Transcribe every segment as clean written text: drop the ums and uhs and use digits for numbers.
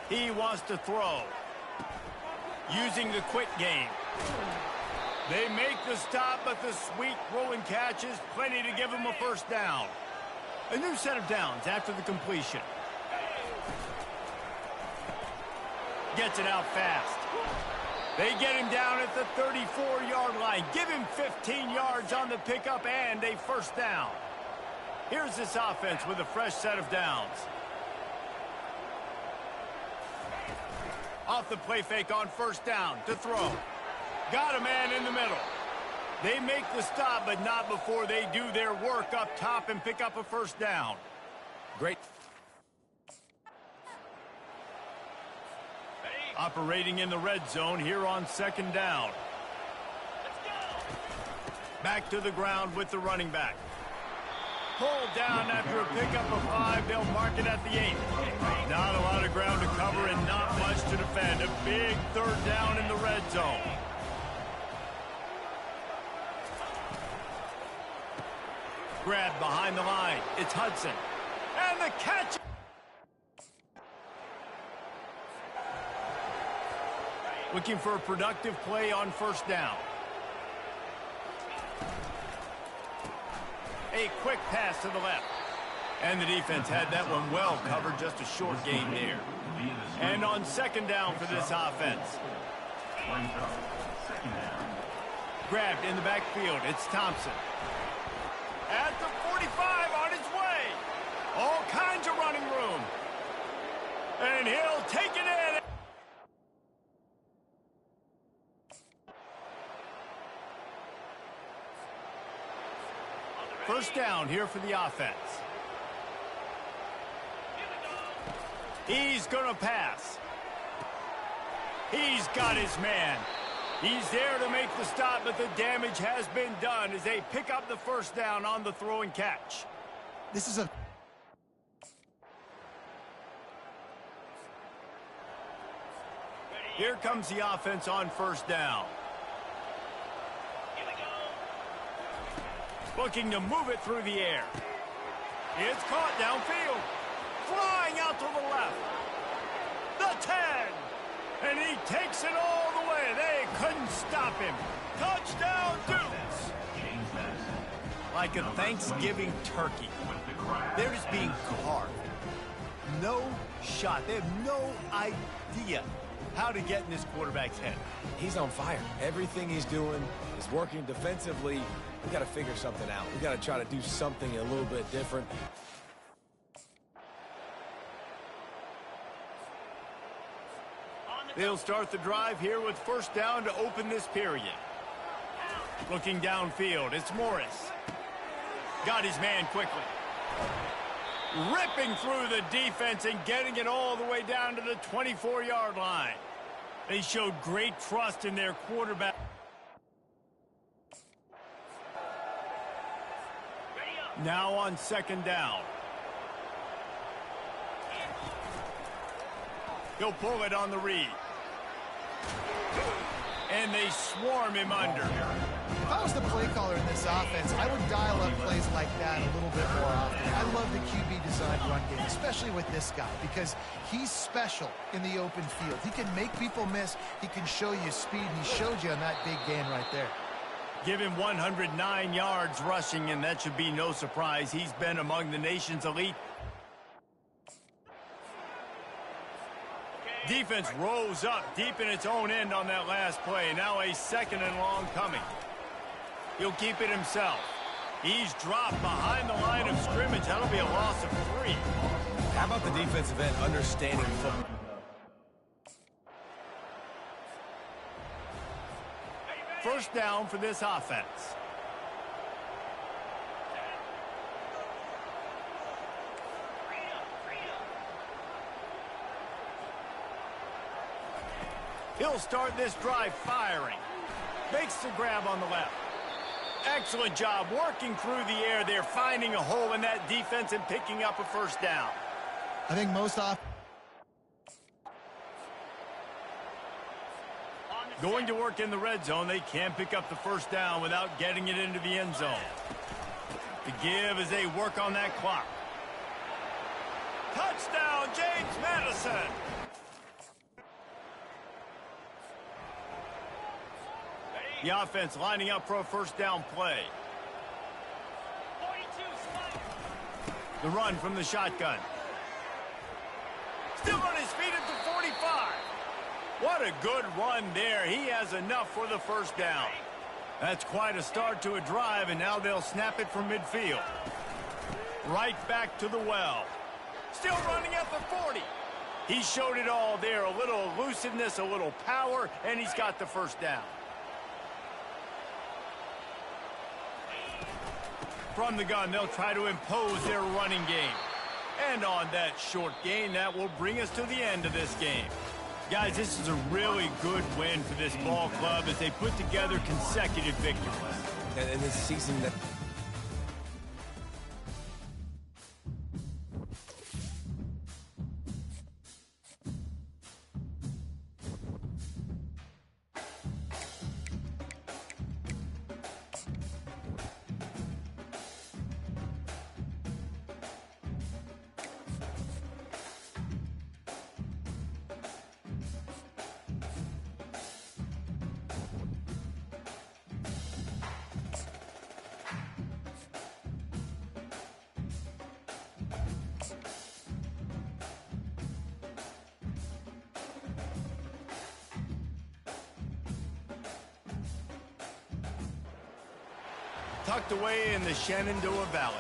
He wants to throw. Using the quick game. They make the stop, but the sweet throw and catch is plenty to give him a first down. A new set of downs after the completion. Gets it out fast. They get him down at the 34-yard line. Give him 15 yards on the pickup and a first down. Here's this offense with a fresh set of downs. Off the play fake on first down to throw. Got a man in the middle. They make the stop, but not before they do their work up top and pick up a first down. Great. Operating in the red zone here on second down. Back to the ground with the running back. Pulled down after a pickup of 5. They'll mark it at the 8. Not a lot of ground to cover and not much to defend. A big third down in the red zone. Grab behind the line. It's Hudson. And the catch. Looking for a productive play on first down. A quick pass to the left. And the defense had that one well covered, just a short gain there. And on second down for this offense. Grabbed in the backfield, it's Thompson. At the 45 on his way. All kinds of running room. And he'll take it in. First down here for the offense. He's going to pass. He's got his man. He's there to make the stop, but the damage has been done as they pick up the first down on the throw and catch. This is a... Here comes the offense on first down. Looking to move it through the air. It's caught downfield. Flying out to the left. The 10. And he takes it all the way. They couldn't stop him. Touchdown, Dukes. Like a Thanksgiving turkey. They're just being carved. No shot. They have no idea how to get in this quarterback's head. He's on fire. Everything he's doing is working defensively. We got to figure something out. We got to try to do something a little bit different. They'll start the drive here with first down to open this period. Looking downfield, it's Morris. Got his man quickly. Ripping through the defense and getting it all the way down to the 24-yard line. They showed great trust in their quarterback. Now on second down. He'll pull it on the read. And they swarm him under. If I was the play caller in this offense, I would dial up plays like that a little bit more often. I love the QB designed run game, especially with this guy, because he's special in the open field. He can make people miss. He can show you speed, and he showed you on that big gain right there. Give him 109 yards rushing, and that should be no surprise. He's been among the nation's elite. Defense rose up deep in its own end on that last play. Now a second and long coming. He'll keep it himself. He's dropped behind the line of scrimmage. That'll be a loss of 3. How about the defensive end understanding football? First down for this offense. He'll start this drive firing. Makes the grab on the left. Excellent job working through the air. They're finding a hole in that defense and picking up a first down. I think most often... Going to work in the red zone, they can't pick up the first down without getting it into the end zone. To give as they work on that clock. Touchdown, James Madison! The offense lining up for a first down play. The run from the shotgun. Still on his feet at the 45. What a good run there. He has enough for the first down. That's quite a start to a drive, and now they'll snap it from midfield. Right back to the well. Still running at the 40. He showed it all there. A little elusiveness, a little power, and he's got the first down. From the gun, they'll try to impose their running game. And on that short gain, that will bring us to the end of this game. Guys, this is a really good win for this ball club as they put together consecutive victories. And this season that... Tucked away in the Shenandoah Valley.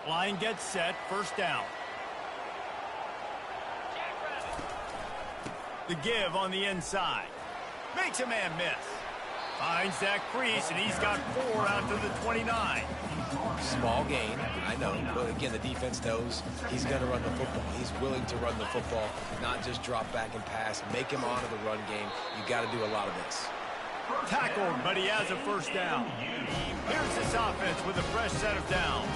Line gets set, first down. The give on the inside. Makes a man miss. Finds that crease, and he's got 4 out to the 29. Small gain, I know, but again, the defense knows he's going to run the football. He's willing to run the football, not just drop back and pass. Make him honor the run game. You got to do a lot of this. Tackled, but he has a first down. Here's this offense with a fresh set of downs.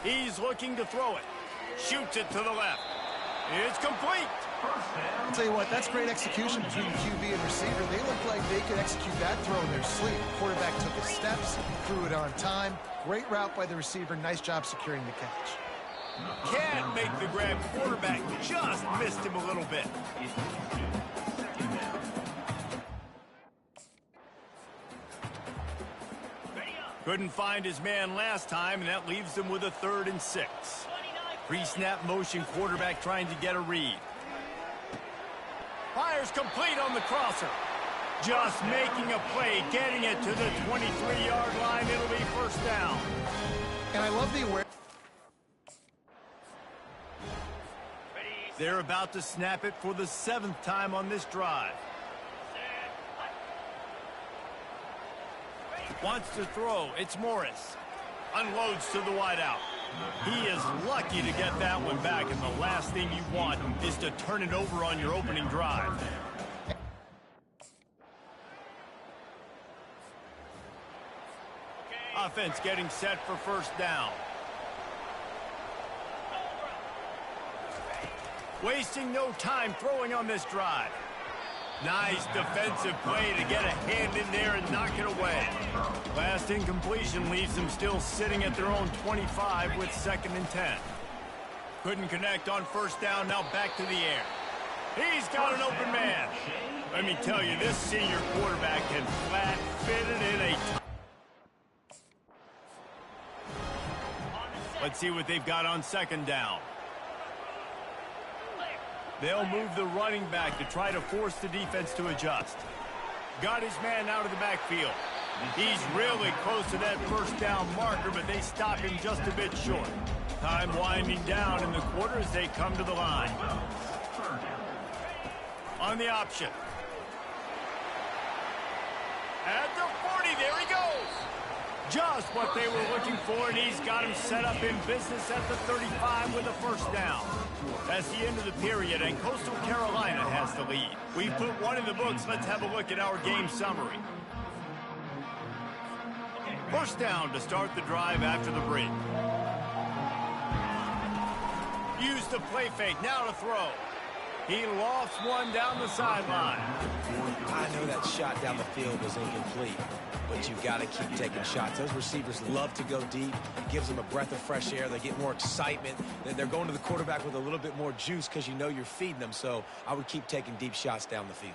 He's looking to throw it. Shoots it to the left. It's complete. I'll tell you what, that's great execution between the QB and receiver. They looked like they could execute that throw in their sleep. Quarterback took his steps, threw it on time. Great route by the receiver. Nice job securing the catch. Can't make the grab. Quarterback just missed him a little bit. Couldn't find his man last time, and that leaves them with a 3rd and 6. Pre-snap motion, quarterback trying to get a read. Fires complete on the crosser. Just making a play, getting it to the 23-yard line. It'll be first down. And I love the awareness. They're about to snap it for the 7th time on this drive. Wants to throw. It's Morris. Unloads to the wideout. He is lucky to get that one back, and the last thing you want is to turn it over on your opening drive. Offense getting set for first down. Wasting no time throwing on this drive. Nice defensive play to get a hand in there and knock it away. Last incompletion leaves them still sitting at their own 25 with 2nd and 10. Couldn't connect on first down, now back to the air. He's got an open man. Let me tell you, this senior quarterback can flat fit it in a... Let's see what they've got on 2nd down. They'll move the running back to try to force the defense to adjust. Got his man out of the backfield. He's really close to that first down marker, but they stop him just a bit short. Time winding down in the quarter as they come to the line. On the option. At the 40, there he goes. Just what they were looking for, and he's got him set up in business at the 35 with a first down. That's the end of the period, and Coastal Carolina has the lead. We've put one in the books. Let's have a look at our game summary. First down to start the drive after the break. Use the play fake, now to throw. He lost one down the sideline. I know that shot down the field was incomplete, but you've got to keep taking shots. Those receivers love to go deep. It gives them a breath of fresh air. They get more excitement. They're going to the quarterback with a little bit more juice because you know you're feeding them. So I would keep taking deep shots down the field.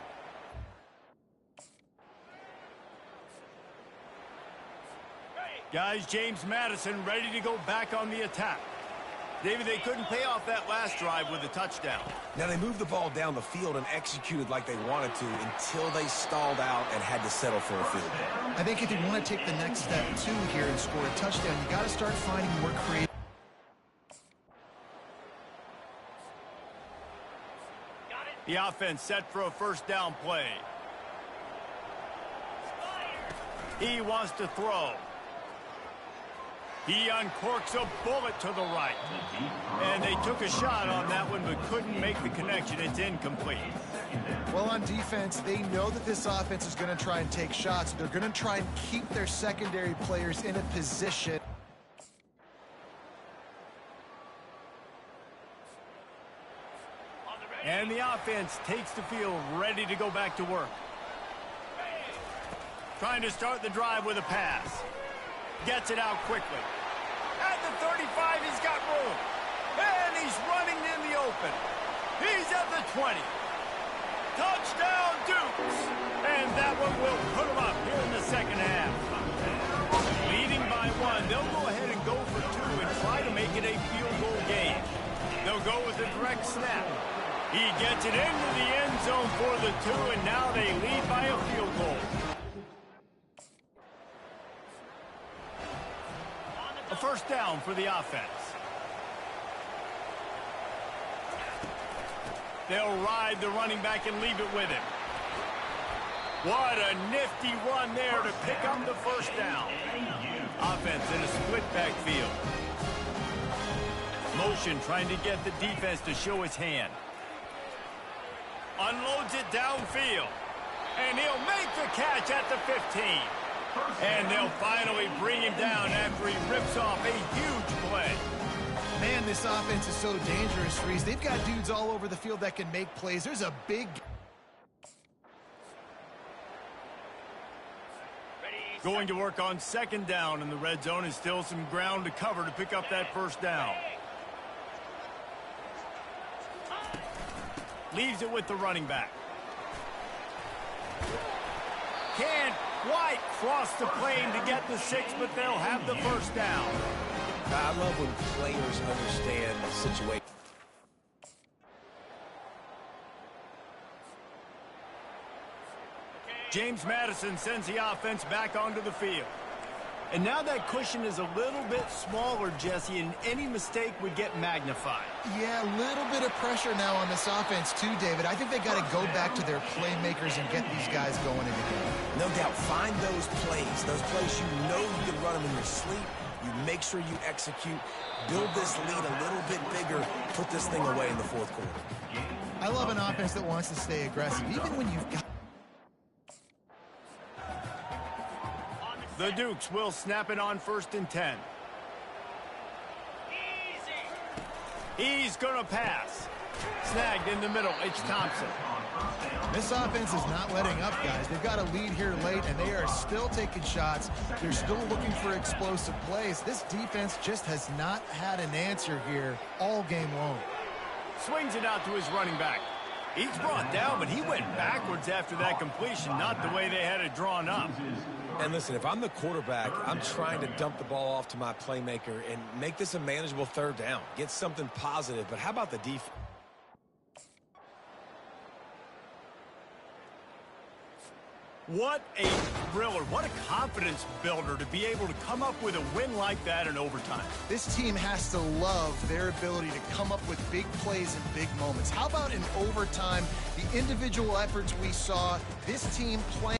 Guys, James Madison ready to go back on the attack. David, they couldn't pay off that last drive with a touchdown. Now, they moved the ball down the field and executed like they wanted to until they stalled out and had to settle for a field goal. I think if you want to take the next step, too, here and score a touchdown, you got to start finding more creative. The offense set for a first down play. He wants to throw. He uncorks a bullet to the right. And they took a shot on that one but couldn't make the connection. It's incomplete. Well, on defense, they know that this offense is going to try and take shots. They're going to try and keep their secondary players in a position. And the offense takes the field, ready to go back to work. Trying to start the drive with a pass. Gets it out quickly. At the 35, he's got room. And he's running in the open. He's at the 20. Touchdown, Dukes. And that one will put him up here in the second half. Leading by one, they'll go ahead and go for two and try to make it a field goal game. They'll go with a direct snap. He gets it into the end zone for the two, and now they lead by a field goal. A first down for the offense. They'll ride the running back and leave it with him. What a nifty run there to pick up the first down. Offense in a split backfield. Motion trying to get the defense to show his hand. Unloads it downfield. And he'll make the catch at the 15. And they'll finally bring him down after he rips off a huge play. Man, this offense is so dangerous, Reese. They've got dudes all over the field that can make plays. There's a big... Going to work on second down in the red zone, and still some ground to cover to pick up that first down. Leaves it with the running back. Can't quite cross the plane to get the 6, but they'll have the first down. I love when players understand the situation. James Madison sends the offense back onto the field. And now that cushion is a little bit smaller, Jesse, and any mistake would get magnified. Yeah, a little bit of pressure now on this offense too, David. I think they got to go back to their playmakers and get these guys going in the game. No doubt, find those plays you know you can run them in your sleep. You make sure you execute, build this lead a little bit bigger, put this thing away in the fourth quarter. I love an offense that wants to stay aggressive, even when you've got... The Dukes will snap it on 1st and 10. He's going to pass. Snagged in the middle. It's Thompson. This offense is not letting up, guys. They've got a lead here late, and they are still taking shots. They're still looking for explosive plays. This defense just has not had an answer here all game long. Swings it out to his running back. He's brought down, but he went backwards after that completion, not the way they had it drawn up. And listen, if I'm the quarterback, I'm trying to dump the ball off to my playmaker and make this a manageable third down. Get something positive, but how about the defense? What a thriller. What a confidence builder to be able to come up with a win like that in overtime. This team has to love their ability to come up with big plays and big moments. How about in overtime, the individual efforts we saw, this team playing.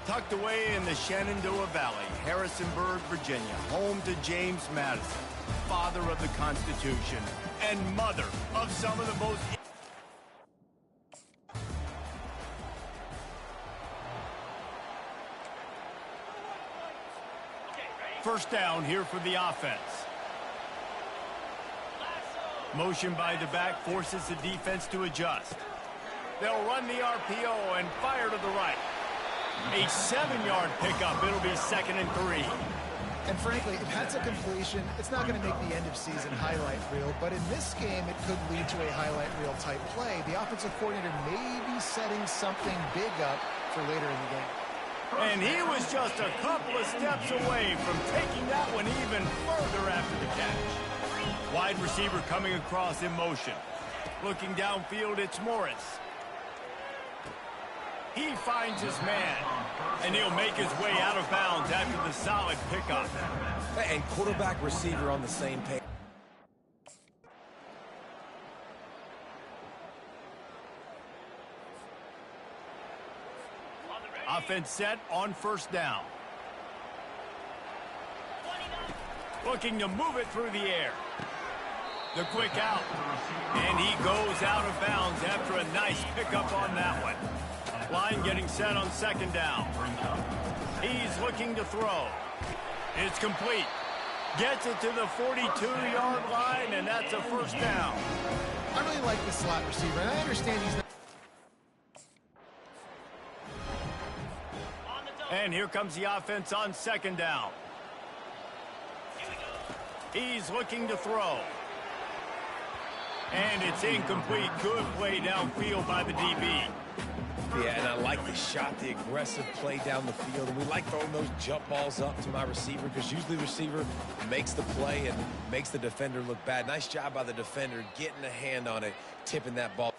Tucked away in the Shenandoah Valley, Harrisonburg, Virginia, home to James Madison, father of the Constitution and mother of some of the most... First down here for the offense. Motion by the back forces the defense to adjust. They'll run the RPO and fire to the right. A 7-yard pickup. It'll be 2nd and 3. And frankly, if that's a completion, it's not going to make the end-of-season highlight reel. But in this game, it could lead to a highlight reel type play. The offensive coordinator may be setting something big up for later in the game. And he was just a couple of steps away from taking that one even further after the catch. Wide receiver coming across in motion. Looking downfield, it's Morris. He finds his man, and he'll make his way out of bounds after the solid pickup. And quarterback receiver on the same page. Offense set on first down. Looking to move it through the air. The quick out. And he goes out of bounds after a nice pickup on that one. Line getting set on 2nd down. He's looking to throw. It's complete. Gets it to the 42-yard line, and that's a first down. I really like this slot receiver, and I understand he's not... And here comes the offense on 2nd down. He's looking to throw. And it's incomplete. Good play downfield by the DB. Yeah, and I like the shot, the aggressive play down the field. And we like throwing those jump balls up to my receiver because usually the receiver makes the play and makes the defender look bad. Nice job by the defender getting a hand on it, tipping that ball.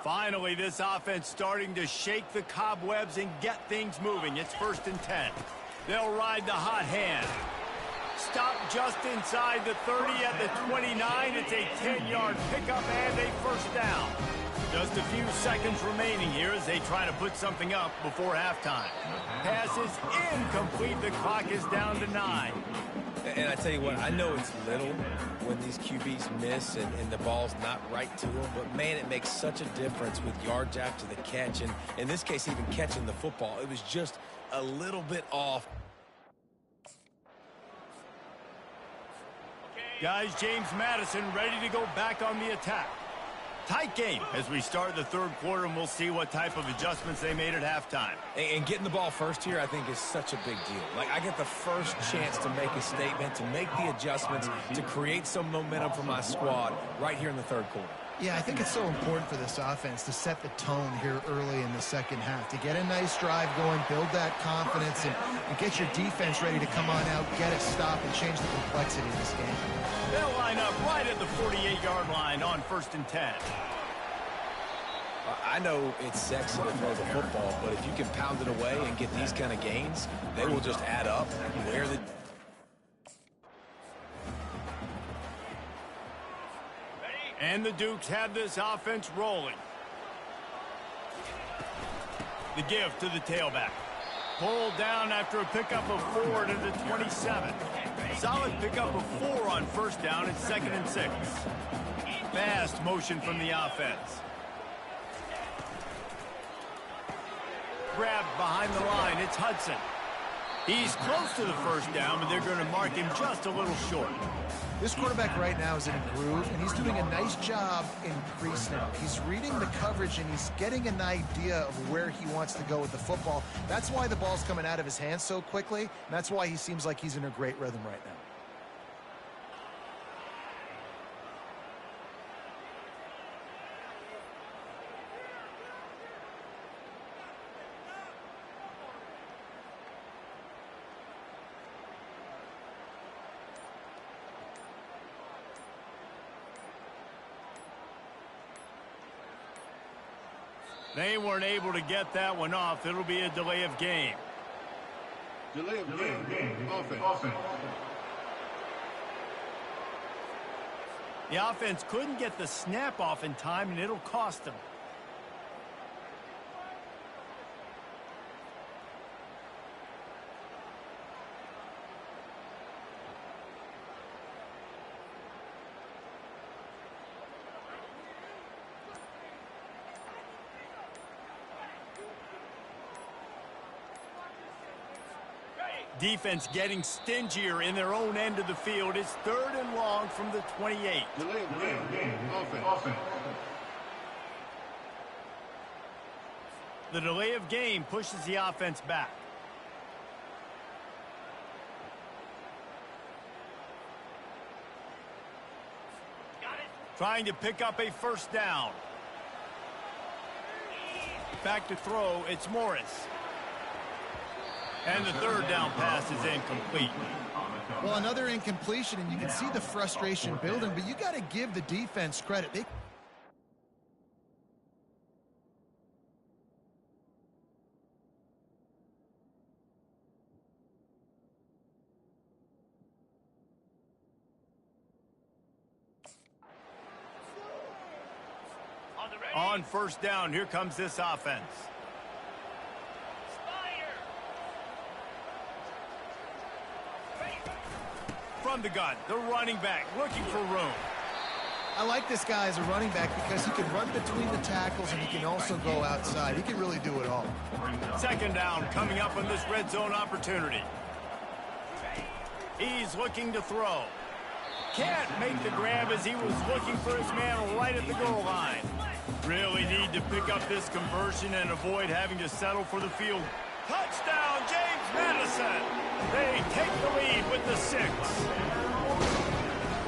Finally, this offense starting to shake the cobwebs and get things moving. It's 1st and 10. They'll ride the hot hand. Stop just inside the 30 at the 29. It's a 10-yard pickup and a first down. Just a few seconds remaining here as they try to put something up before halftime. Pass is incomplete. The clock is down to 9. And I tell you what, I know it's little when these QBs miss and the ball's not right to them, but man, it makes such a difference with yards after the catch. And in this case, even catching the football, it was just a little bit off. Guys, James Madison ready to go back on the attack. Tight game as we start the 3rd quarter, and we'll see what type of adjustments they made at halftime. And getting the ball first here, I think, is such a big deal. Like, I get the first chance to make a statement, to make the adjustments, to create some momentum for my squad right here in the 3rd quarter. Yeah, I think it's so important for this offense to set the tone here early in the 2nd half, to get a nice drive going, build that confidence, and get your defense ready to come on out, get a stop, and change the complexity of this game. They'll line up right at the 48-yard line on 1st and 10. I know it's sexy to throw the football, but if you can pound it away and get these kind of gains, they will just add up. Where the And the Dukes have this offense rolling. The give to the tailback. Pulled down after a pickup of 4 to the 27. Solid pickup of 4 on first down. It's 2nd and 6. Fast motion from the offense. Grabbed behind the line. It's Hudson. He's close to the first down, but they're going to mark him just a little short. This quarterback right now is in a groove, and he's doing a nice job increasing it. He's reading the coverage, and he's getting an idea of where he wants to go with the football. That's why the ball's coming out of his hands so quickly, and that's why he seems like he's in a great rhythm right now. They weren't able to get that one off. It'll be a delay of game. Delay of game. Offense. The offense couldn't get the snap off in time, and it'll cost them. Defense getting stingier in their own end of the field. It's 3rd and long from the 28. Delay of game. Offense. The delay of game pushes the offense back. Trying to pick up a first down. Back to throw, it's Morris. And the 3rd down pass is incomplete. Well, another incompletion, and you can see the frustration building, but you got to give the defense credit. On first down, here comes this offense. From the gun, the running back looking for room. I like this guy as a running back because he can run between the tackles and he can also go outside. He can really do it all. 2nd down coming up on this red zone opportunity. He's looking to throw. Can't make the grab as he was looking for his man right at the goal line. Really need to pick up this conversion and avoid having to settle for the field. Touchdown, James Madison! They take the lead with the 6.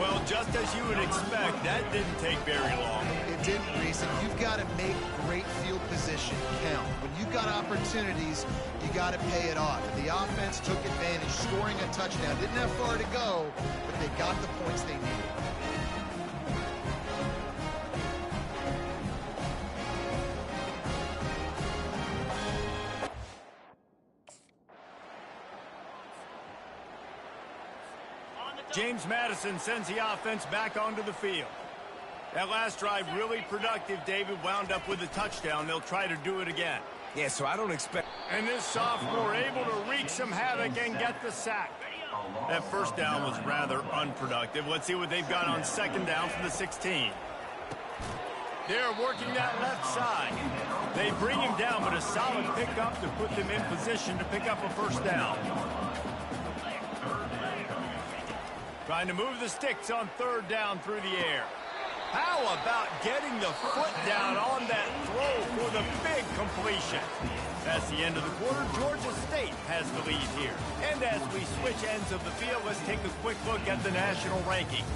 Well, just as you would expect, that didn't take very long. It didn't, Reese, and you've got to make great field position count. When you've got opportunities, you got to pay it off. And the offense took advantage, scoring a touchdown. Didn't have far to go, but they got the points they needed. James Madison sends the offense back onto the field. That last drive really productive. David wound up with a touchdown. They'll try to do it again. Yeah, so I don't expect... And this sophomore able to wreak some havoc and get the sack. That first down was rather unproductive. Let's see what they've got on 2nd down from the 16. They're working that left side. They bring him down, but a solid pickup to put them in position to pick up a first down. Trying to move the sticks on 3rd down through the air. How about getting the foot down on that throw for the big completion? That's the end of the quarter. Georgia State has the lead here. And as we switch ends of the field, let's take a quick look at the national rankings.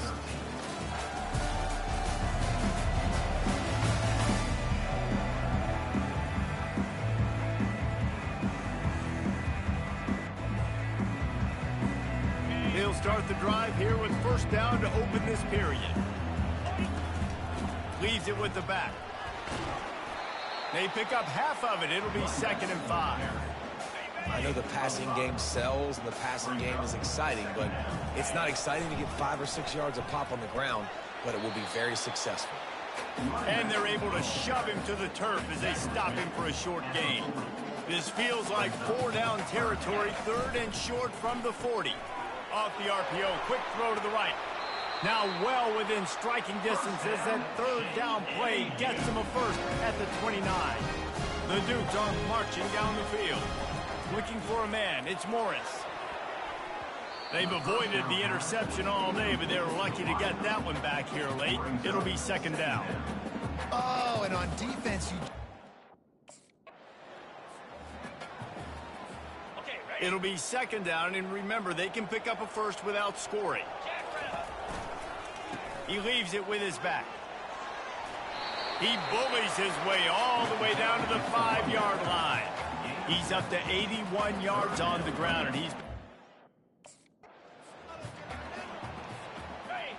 He'll start the drive here with first down to open this period. Leaves it with the back. They pick up half of it. It'll be 2nd and 5. I know the passing game sells and the passing game is exciting, but it's not exciting to get 5 or 6 yards of pop on the ground, but it will be very successful. And they're able to shove him to the turf as they stop him for a short gain. This feels like 4-down territory, 3rd and short from the 40. Off the RPO, quick throw to the right. Now well within striking distance as that 3rd down play gets them a first at the 29. The Dukes are marching down the field. Looking for a man, it's Morris. They've avoided the interception all day, but they're lucky to get that one back here late. It'll be 2nd down. Oh, and on defense, It'll be 2nd down, and remember, they can pick up a first without scoring. He leaves it with his back. He bullies his way all the way down to the 5-yard line. He's up to 81 yards on the ground, and he's...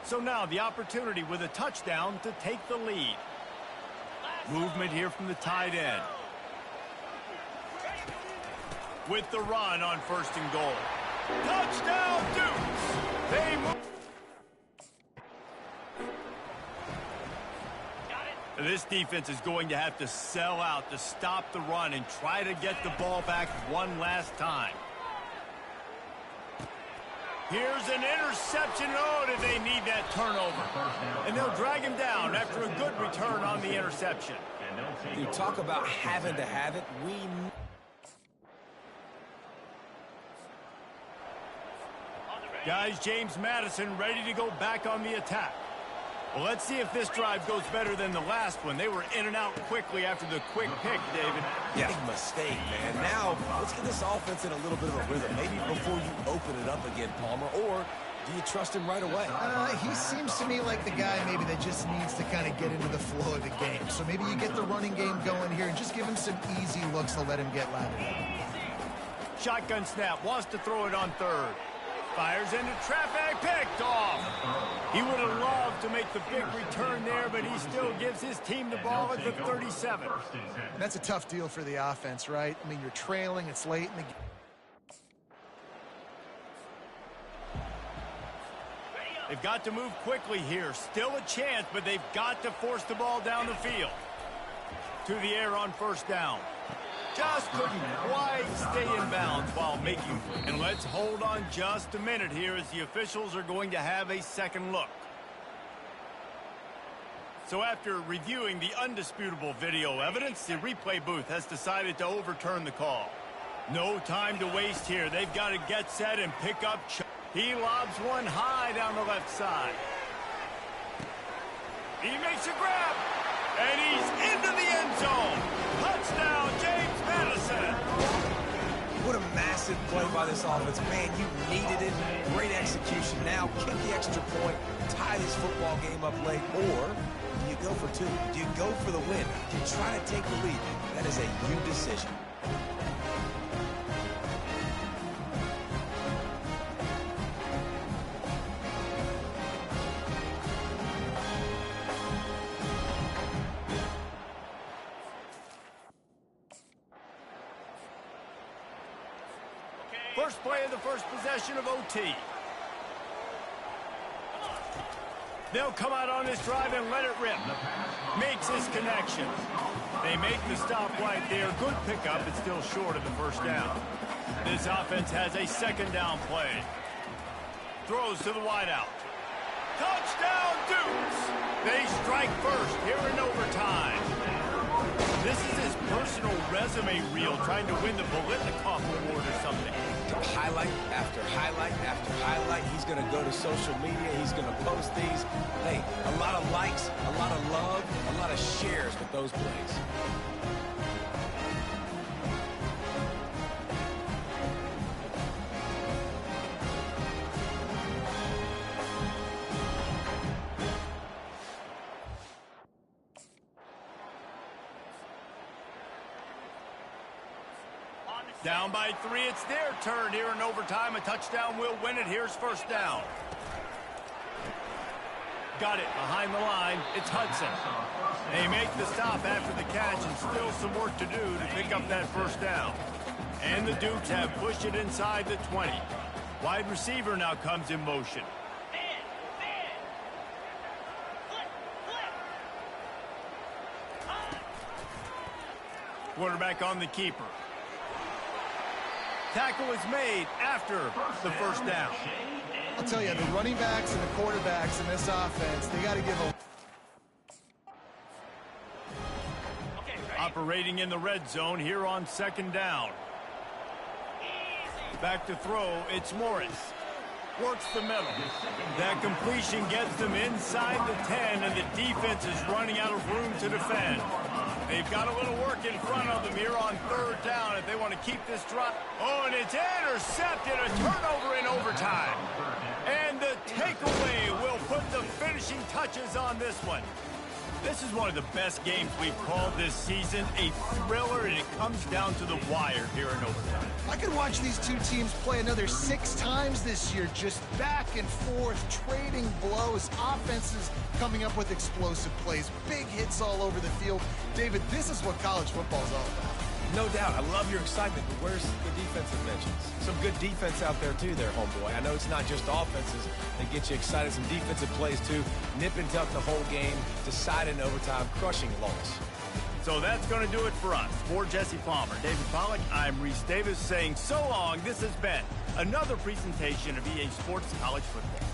So now the opportunity with a touchdown to take the lead. Movement here from the tight end. With the run on 1st and goal. Touchdown, Dukes! They move. This defense is going to have to sell out to stop the run and try to get the ball back one last time. Here's an interception. Oh, did they need that turnover? And they'll drag him down after a good return on the interception. You talk about having to have it. Guys, James Madison ready to go back on the attack. Well, let's see if this drive goes better than the last one. They were in and out quickly after the quick pick, David. Yeah, big mistake, man. Now, let's get this offense in a little bit of a rhythm. Maybe before you open it up again, Palmer, or do you trust him right away? He seems to me like the guy maybe that just needs to kind of get into the flow of the game. So maybe you get the running game going here and just give him some easy looks to let him get lathered up. Shotgun snap, wants to throw it on third. Fires into traffic, picked off. He would have loved to make the big return there, but he still gives his team the ball at the 37. That's a tough deal for the offense, right? I mean, you're trailing, it's late in the game. They've got to move quickly here. Still a chance, but they've got to force the ball down the field. To the air on first down. Just couldn't quite stay in bounds while making. And let's hold on just a minute here as the officials are going to have a second look. So after reviewing the undisputable video evidence, the replay booth has decided to overturn the call. No time to waste here. They've got to get set and pick up. He lobs one high down the left side. He makes a grab. And he's into the end zone. Touchdown, James Madison. What a massive play by this offense. Man, you needed it. Great execution. Now, kick the extra point, tie this football game up late, or do you go for two? Do you go for the win? Do you try to take the lead? That is a you decision. First play of the first possession of OT. They'll come out on this drive and let it rip. Makes his connection. They make the stop right there. Good pickup, but still short of the first down. This offense has a second down play. Throws to the wideout. Touchdown, Dukes! They strike first here in overtime. This is his personal resume reel, trying to win the Bolitnikoff Award or something. Highlight after highlight after highlight. He's going to go to social media. He's going to post these. Hey, a lot of likes, a lot of love, a lot of shares with those plays. Down by 3, it's their turn here in overtime. A touchdown will win it. Here's first down. Got it behind the line. It's Hudson. They make the stop after the catch, and still some work to do to pick up that first down. And the Dukes have pushed it inside the 20. Wide receiver now comes in motion. Quarterback on the keeper. Tackle is made after the first down. I'll tell you, the running backs and the quarterbacks in this offense, they got to give a... Operating in the red zone here on second down. Back to throw, it's Morris. Works the middle. That completion gets them inside the 10, and the defense is running out of room to defend. They've got a little work in front of them here on third down if they want to keep this drive. Oh, and it's intercepted. A turnover in overtime. And the takeaway will put the finishing touches on this one. This is one of the best games we've called this season. A thriller, and it comes down to the wire here in overtime. I could watch these two teams play another 6 times this year, just back and forth, trading blows, offenses coming up with explosive plays, big hits all over the field. David, this is what college football is all about. No doubt. I love your excitement, but where's the defensive mentions? Some good defense out there, too, there, homeboy. I know it's not just offenses that get you excited. Some defensive plays, too. Nip and tuck the whole game, decide in overtime, crushing loss. So that's going to do it for us. For Jesse Palmer, David Pollack, I'm Reese Davis saying so long. This has been another presentation of EA Sports College Football.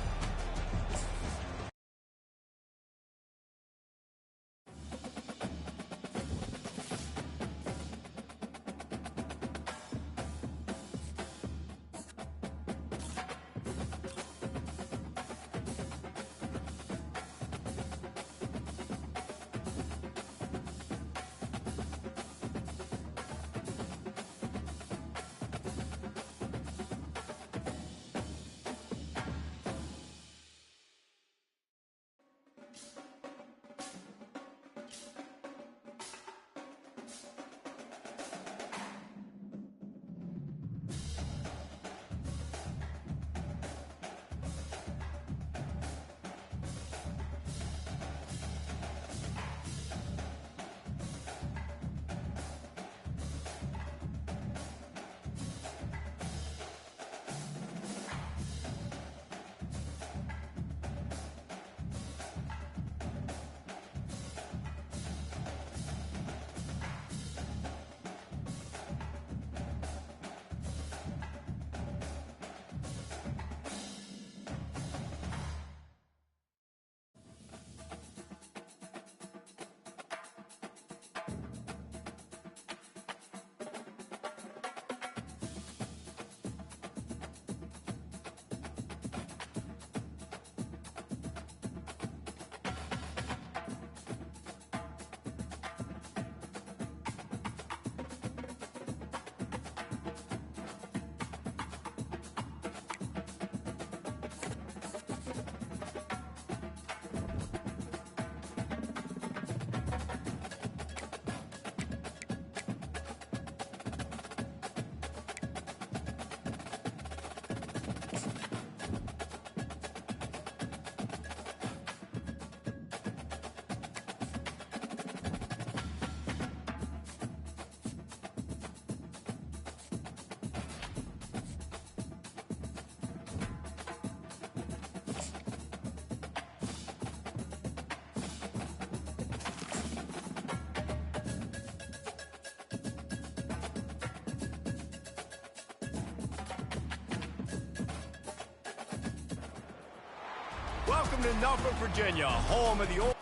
Welcome to Norfolk, Virginia, home of the old...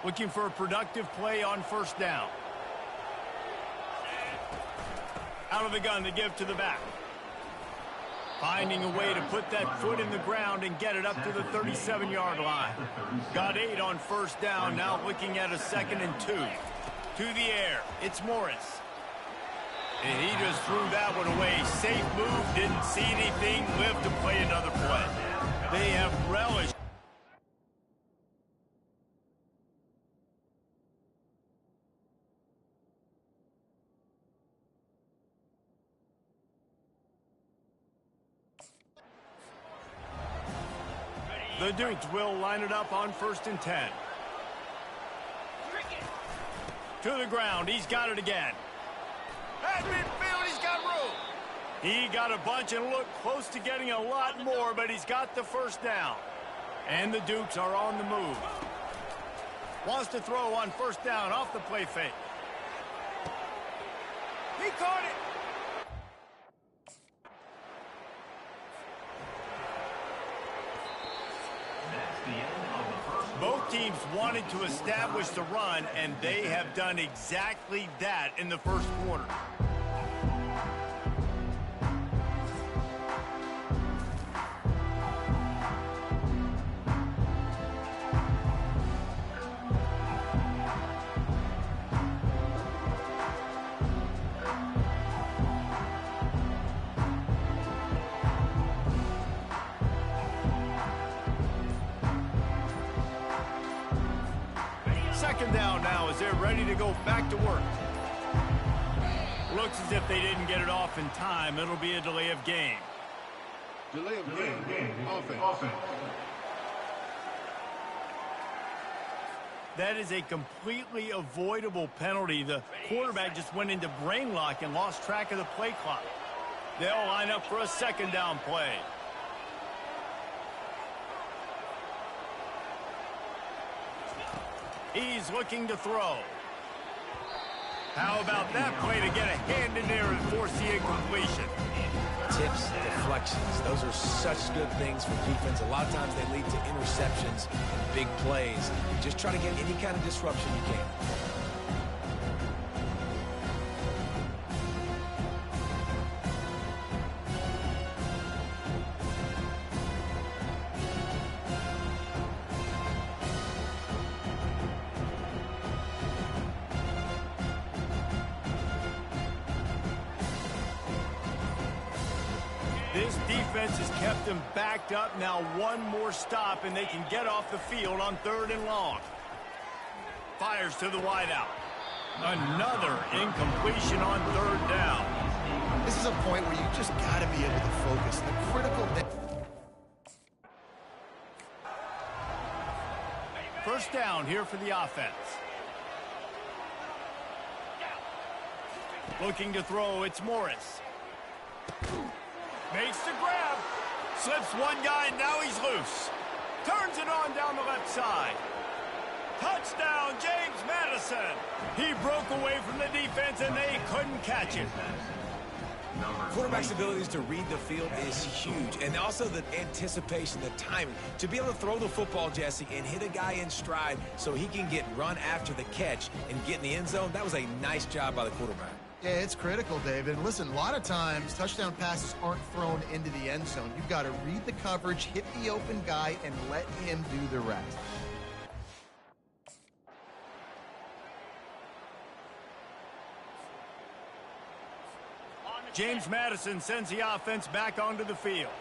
Looking for a productive play on first down. Out of the gun to give to the back. Finding a way to put that foot in the ground and get it up to the 37-yard line. Got 8 on first down, now looking at a 2nd and 2. To the air, it's Morris. And he just threw that one away. Safe move, didn't see anything, lived to play another play. They have relished. The Dukes will line it up on 1st and 10. To the ground, he's got it again. At midfield, he's got room. He got a bunch and looked close to getting a lot more, but he's got the first down. And the Dukes are on the move. Wants to throw on first down off the play fake. He caught it. Both teams wanted to establish the run, and they have done exactly that in the first quarter. Second down now as they're ready to go back to work. Looks as if they didn't get it off in time. It'll be a delay of game. Delay of game. Offense. That is a completely avoidable penalty. The quarterback just went into brain lock and lost track of the play clock. They'll line up for a second down play. He's looking to throw. How about that play to get a hand in there and force the incompletion? Tips, deflections, those are such good things for defense. A lot of times they lead to interceptions and big plays. Just try to get any kind of disruption you can. This defense has kept them backed up. Now one more stop, and they can get off the field on 3rd and long. Fires to the wideout. Another incompletion on 3rd down. This is a point where you just got to be able to focus. The critical... First down here for the offense. Looking to throw, it's Morris. Makes the grab. Slips one guy, and now he's loose. Turns it on down the left side. Touchdown, James Madison. He broke away from the defense, and they couldn't catch it. Quarterback's abilities to read the field is huge, and also the anticipation, the timing. To be able to throw the football, Jesse, and hit a guy in stride so he can get run after the catch and get in the end zone, that was a nice job by the quarterback. Yeah, it's critical, David. Listen, a lot of times touchdown passes aren't thrown into the end zone. You've got to read the coverage, hit the open guy, and let him do the rest. James Madison sends the offense back onto the field.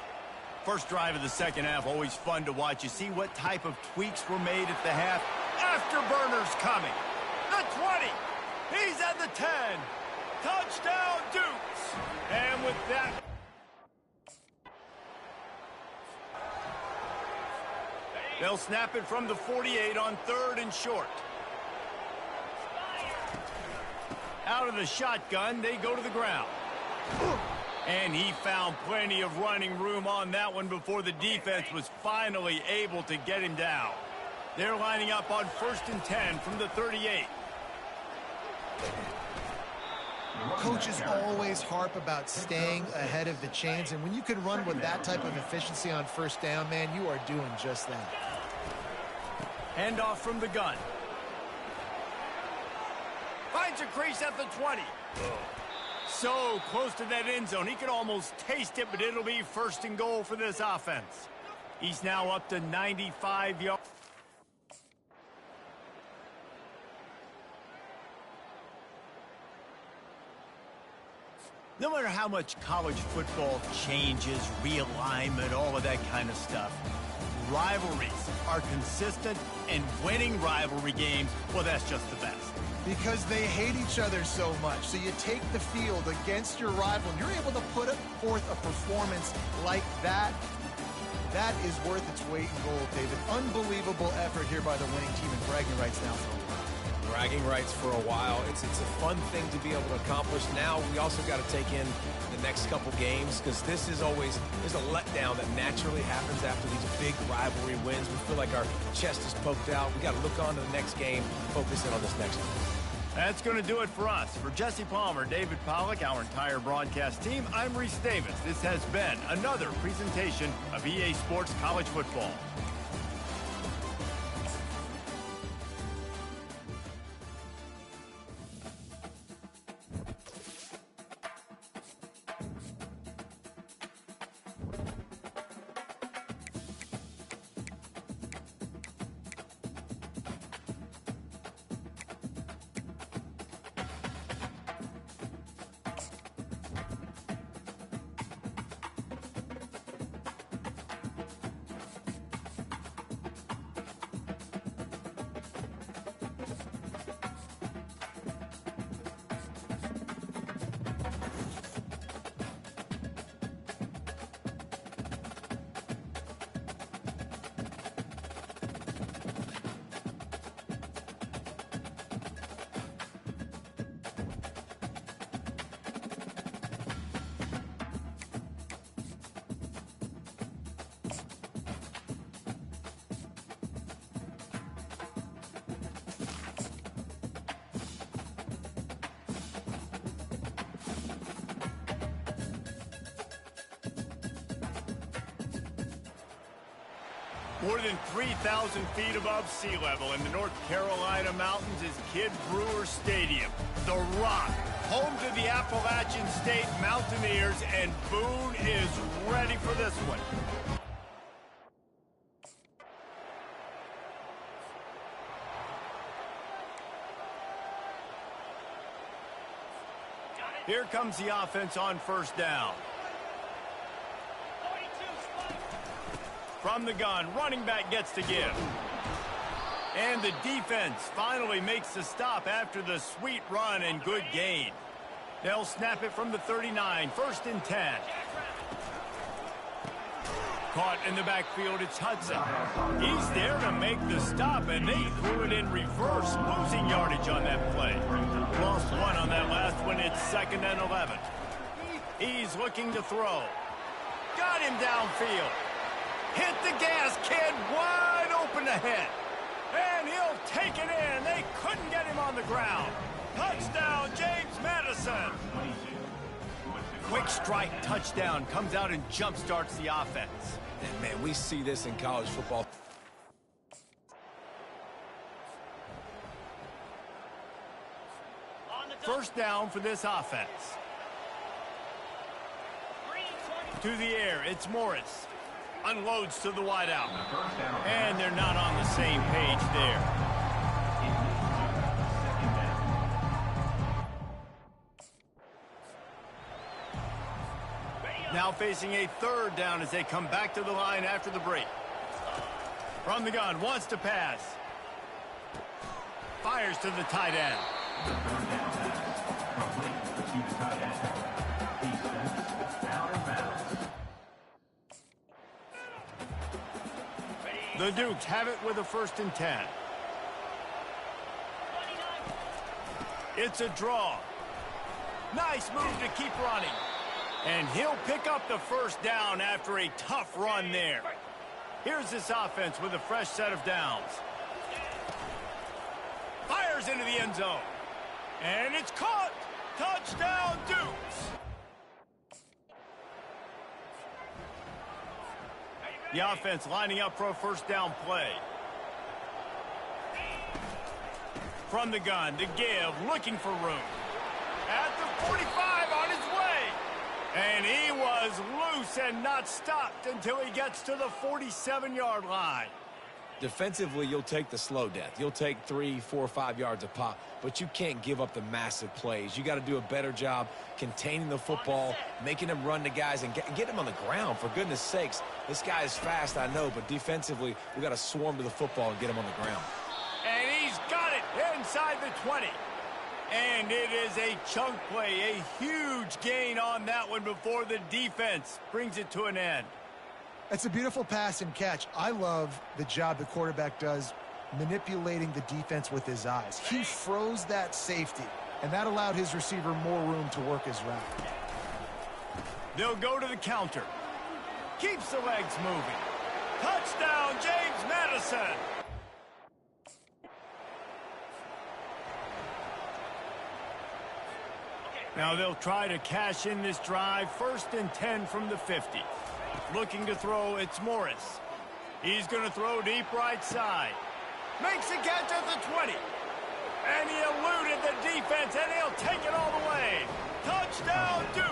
First drive of the second half, always fun to watch. You see what type of tweaks were made at the half. Afterburners coming. The 20. He's at the 10. Touchdown, Dukes. And with that... they'll snap it from the 48 on 3rd and short. Out of the shotgun, they go to the ground. And he found plenty of running room on that one before the defense was finally able to get him down. They're lining up on 1st and 10 from the 38. Coaches always harp about staying ahead of the chains, and when you can run with that type of efficiency on first down, man, you are doing just that. Handoff from the gun. Finds a crease at the 20. So close to that end zone. He could almost taste it, but it'll be first and goal for this offense. He's now up to 95 yards. No matter how much college football changes, realignment, all of that kind of stuff, rivalries are consistent, and winning rivalry games, well, that's just the best. Because they hate each other so much. So you take the field against your rival, and you're able to put forth a performance like that. That is worth its weight in gold, David. Unbelievable effort here by the winning team, and bragging rights now for a while. Bragging rights for a while. It's a fun thing to be able to accomplish. Now we also got to take in the next couple games, because this is always, there's a letdown that naturally happens after these big rivalry wins. We feel like our chest is poked out. We got to look on to the next game, focus in on this next one. That's going to do it for us. For Jesse Palmer, David Pollack, our entire broadcast team, I'm Reese Davis. This has been another presentation of EA Sports College Football. More than 3,000 feet above sea level in the North Carolina mountains is Kidd Brewer Stadium. The Rock, home to the Appalachian State Mountaineers, and Boone is ready for this one. Here comes the offense on first down. From the gun, running back gets to give. And the defense finally makes the stop after the sweet run and good gain. They'll snap it from the 39, first and 10. Caught in the backfield, it's Hudson. He's there to make the stop, and they threw it in reverse, losing yardage on that play. Lost one on that last one, it's 2nd and 11. He's looking to throw. Got him downfield. Hit the gas, kid, wide open ahead. And he'll take it in. They couldn't get him on the ground. Touchdown, James Madison. Quick strike touchdown comes out and jump-starts the offense. And man, we see this in college football. First down for this offense. To the air, it's Morris. Unloads to the wideout. And they're not on the same page there. Now facing a third down as they come back to the line after the break. From the gun, wants to pass. Fires to the tight end. The Dukes have it with a 1st and 10. It's a draw. Nice move to keep running. And he'll pick up the first down after a tough run there. Here's this offense with a fresh set of downs. Fires into the end zone. And it's caught. Touchdown, Dukes! The offense lining up for a first down play. From the gun to give, looking for room. At the 45 on his way. And he was loose and not stopped until he gets to the 47-yard line. Defensively, you'll take the slow death. You'll take 3, 4, 5 yards a pop, but you can't give up the massive plays. You got to do a better job containing the football, making them run to guys, and get them on the ground. For goodness sakes, this guy is fast, I know, but defensively, we got to swarm to the football and get him on the ground. And he's got it inside the 20. And it is a chunk play, a huge gain on that one before the defense brings it to an end. It's a beautiful pass and catch. I love the job the quarterback does manipulating the defense with his eyes. He froze that safety, and that allowed his receiver more room to work his route. They'll go to the counter. Keeps the legs moving. Touchdown, James Madison. Now they'll try to cash in this drive. 1st and 10 from the 50. Looking to throw, it's Morris. He's going to throw deep right side. Makes a catch at the 20. And he eluded the defense, and he'll take it all the way. Touchdown, Dukes.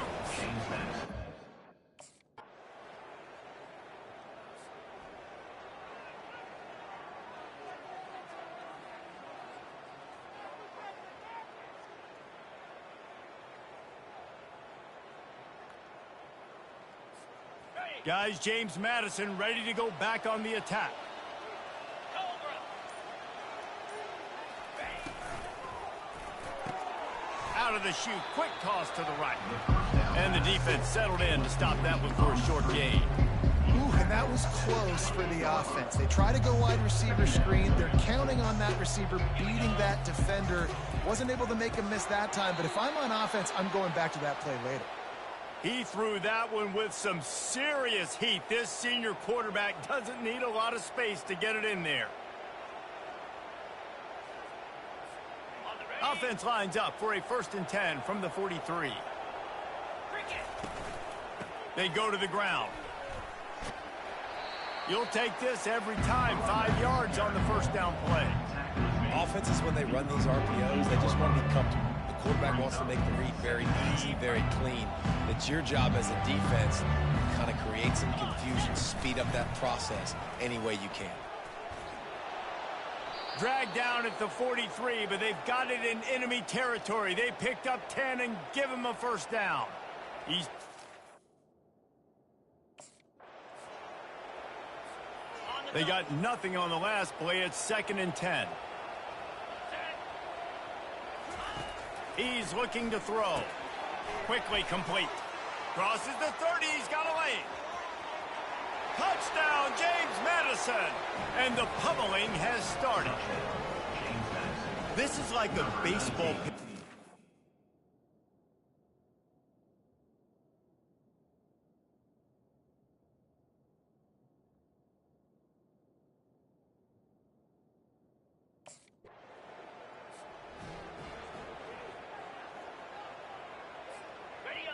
Guys, James Madison ready to go back on the attack. Out of the chute, quick toss to the right. And the defense settled in to stop that one for a short gain. Ooh, and that was close for the offense. They try to go wide receiver screen. They're counting on that receiver beating that defender. Wasn't able to make him miss that time, but if I'm on offense, I'm going back to that play later. He threw that one with some serious heat. This senior quarterback doesn't need a lot of space to get it in there. Offense lines up for a 1st and 10 from the 43. They go to the ground. You'll take this every time. 5 yards on the first down play. Offenses, when they run these RPOs, they just want to be comfortable. The quarterback wants to make the read very easy, very clean. It's your job as a defense to kind of create some confusion, speed up that process any way you can. Dragged down at the 43, but they've got it in enemy territory. They picked up 10 and give him a first down. They got nothing on the last play. It's 2nd and 10. He's looking to throw. Quickly complete. Crosses the 30. He's got a lane. Touchdown, James Madison. And the pummeling has started. This is like a baseball pitch.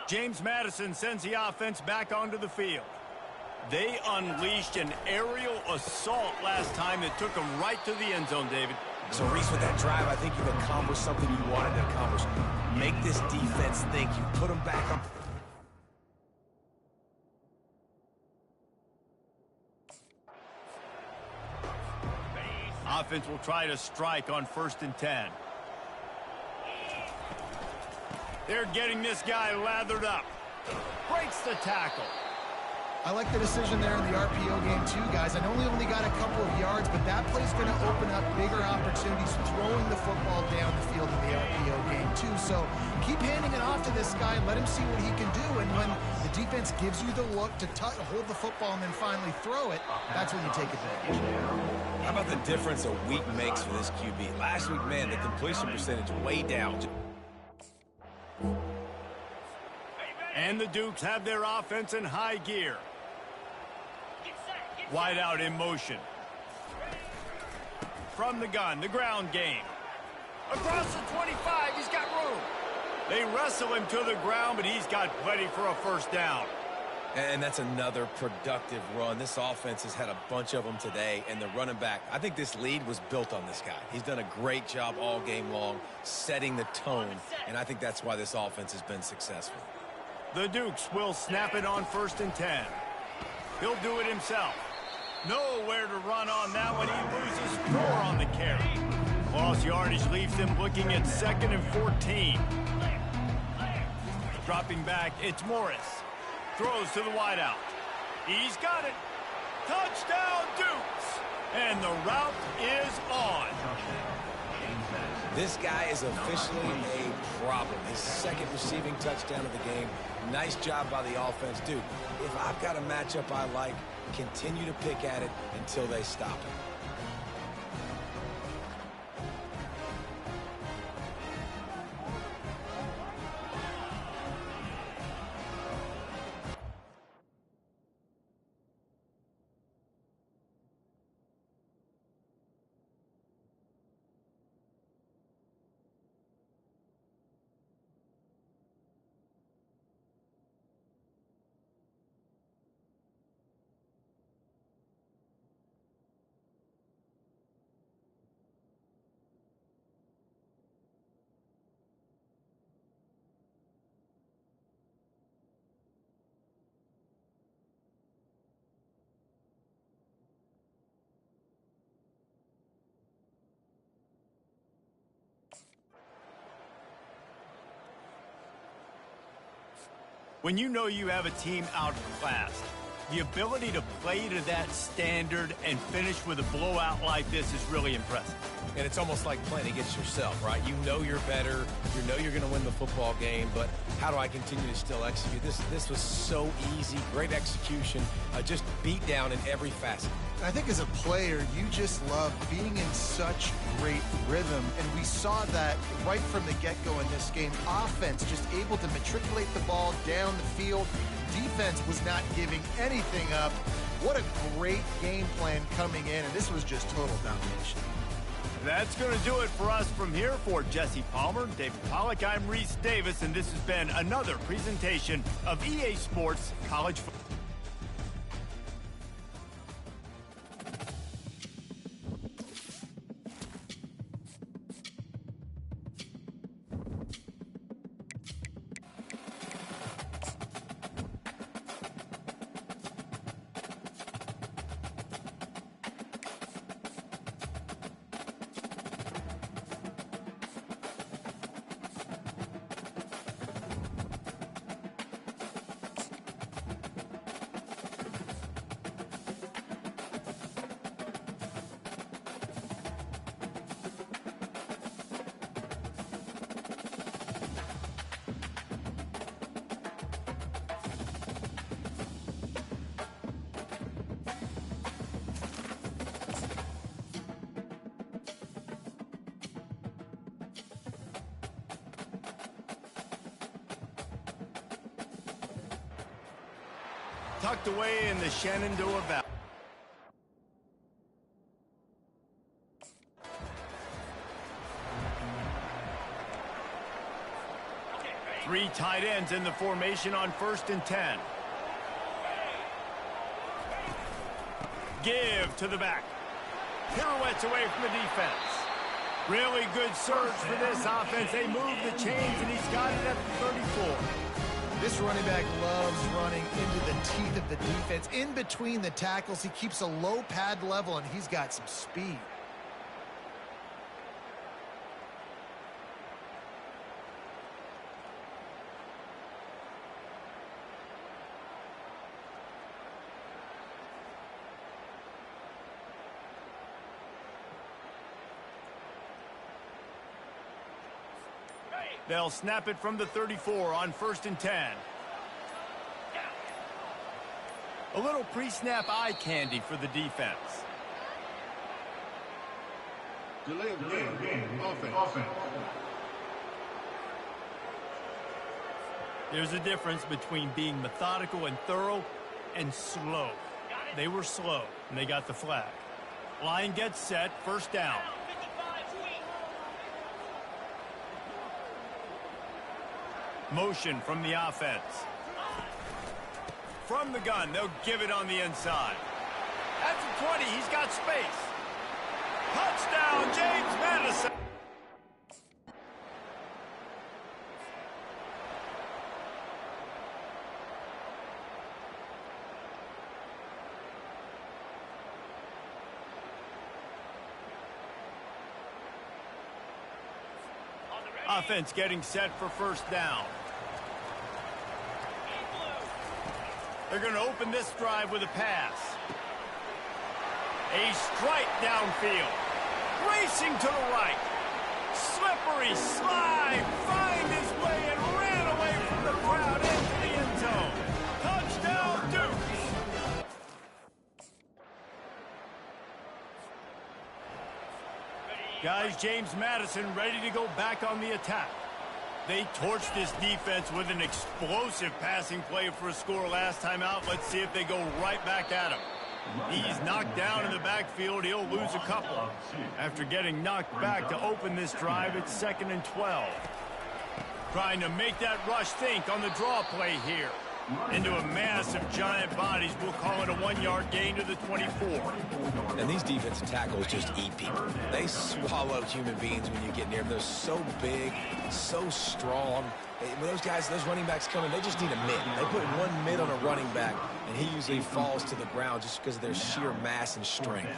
James Madison sends the offense back onto the field. They unleashed an aerial assault last time that took them right to the end zone, David. So, Reese, with that drive, I think you've accomplished something you wanted to accomplish. Make this defense think. You put them back up. Offense will try to strike on 1st and 10. They're getting this guy lathered up. Breaks the tackle. I like the decision there in the RPO game too, guys. I know we only got a couple of yards, but that play's going to open up bigger opportunities throwing the football down the field in the RPO game too. So keep handing it off to this guy and let him see what he can do. And when the defense gives you the look to hold the football and then finally throw it, that's when you take advantage. How about the difference a week makes for this QB? Last week, man, the completion percentage way down. And the Dukes have their offense in high gear. Wide out in motion. From the gun, the ground game. Across the 25, he's got room. They wrestle him to the ground, but he's got plenty for a first down. And that's another productive run. This offense has had a bunch of them today, and the running back, I think this lead was built on this guy. He's done a great job all game long, setting the tone, and I think that's why this offense has been successful. The Dukes will snap it on 1st and 10. He'll do it himself. Nowhere to run on that one. He loses 4 on the carry. Lost yardage leaves him looking at 2nd and 14. Dropping back, it's Morris. Throws to the wideout. He's got it. Touchdown, Dukes. And the route is on. This guy is officially a problem. His 2nd receiving touchdown of the game. Nice job by the offense. Dude, if I've got a matchup I like, continue to pick at it until they stop it. When you know you have a team outclassed, the ability to play to that standard and finish with a blowout like this is really impressive. And it's almost like playing against yourself, right? You know you're better. You know you're going to win the football game, but how do I continue to still execute? This was so easy. Great execution. Just beat down in every facet. I think as a player, you just love being in such great rhythm, and we saw that right from the get-go in this game. Offense just able to matriculate the ball down the field. Defense was not giving anything up. What a great game plan coming in, and this was just total domination. That's going to do it for us from here. For Jesse Palmer, David Pollack, I'm Reese Davis, and this has been another presentation of EA Sports College Football. Tucked away in the Shenandoah Valley. Three tight ends in the formation on 1st and 10. Give to the back. Pirouettes away from the defense. Really good surge for this offense. They move the chains, and he's got it at the 34. This running back loves running into the teeth of the defense. In between the tackles, he keeps a low pad level, and he's got some speed. They'll snap it from the 34 on 1st and 10. A little pre-snap eye candy for the defense. Delay of game. Offense. There's a difference between being methodical and thorough and slow. They were slow, and they got the flag. Line gets set, 1st down. Motion from the offense. From the gun, they'll give it on the inside. At the 20, he's got space. Touchdown, James Madison. Offense getting set for first down. They're going to open this drive with a pass. A strike downfield. Racing to the right. Slippery slide. Find his way and ran away from the crowd into the end zone. Touchdown, Dukes. Guys, James Madison ready to go back on the attack. They torched this defense with an explosive passing play for a score last time out. Let's see if they go right back at him. He's knocked down in the backfield. He'll lose a couple. After getting knocked back to open this drive, it's 2nd and 12. Trying to make that rush think on the draw play here. Into a mass of giant bodies. We'll call it a 1-yard gain to the 24. And these defensive tackles just eat people. They swallow human beings when you get near them. They're so big, so strong. When those guys, those running backs come in, they just need a mid. They put one mid on a running back, and he usually falls to the ground just because of their sheer mass and strength.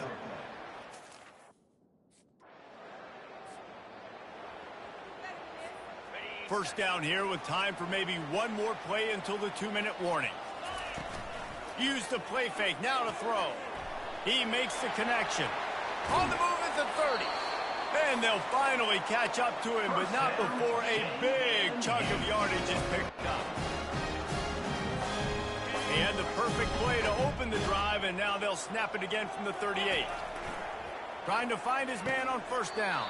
First down here with time for maybe one more play until the 2-minute warning. Use the play fake, now to throw. He makes the connection. On the move at the 30. And they'll finally catch up to him, but not before a big chunk of yardage is picked up. He had the perfect play to open the drive, and now they'll snap it again from the 38. Trying to find his man on first down.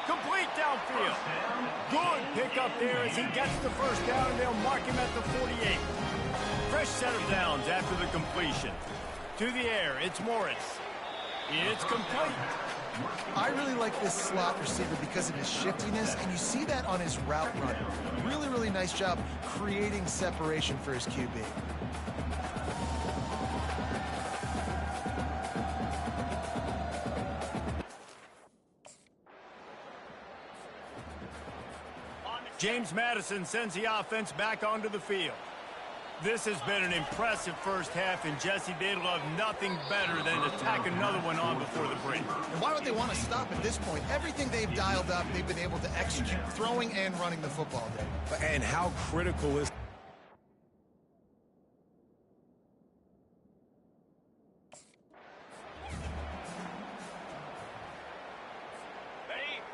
Complete downfield. Good pickup there as he gets the first down, and they'll mark him at the 48. Fresh set of downs after the completion. To the air, it's Morris. It's complete. I really like this slot receiver because of his shiftiness, and you see that on his route run. Really, really nice job creating separation for his QB. James Madison sends the offense back onto the field. This has been an impressive first half, and Jesse, they'd love nothing better than to tack another one on before the break. And why would they want to stop at this point? Everything they've dialed up, they've been able to execute, throwing and running the football day. And how critical is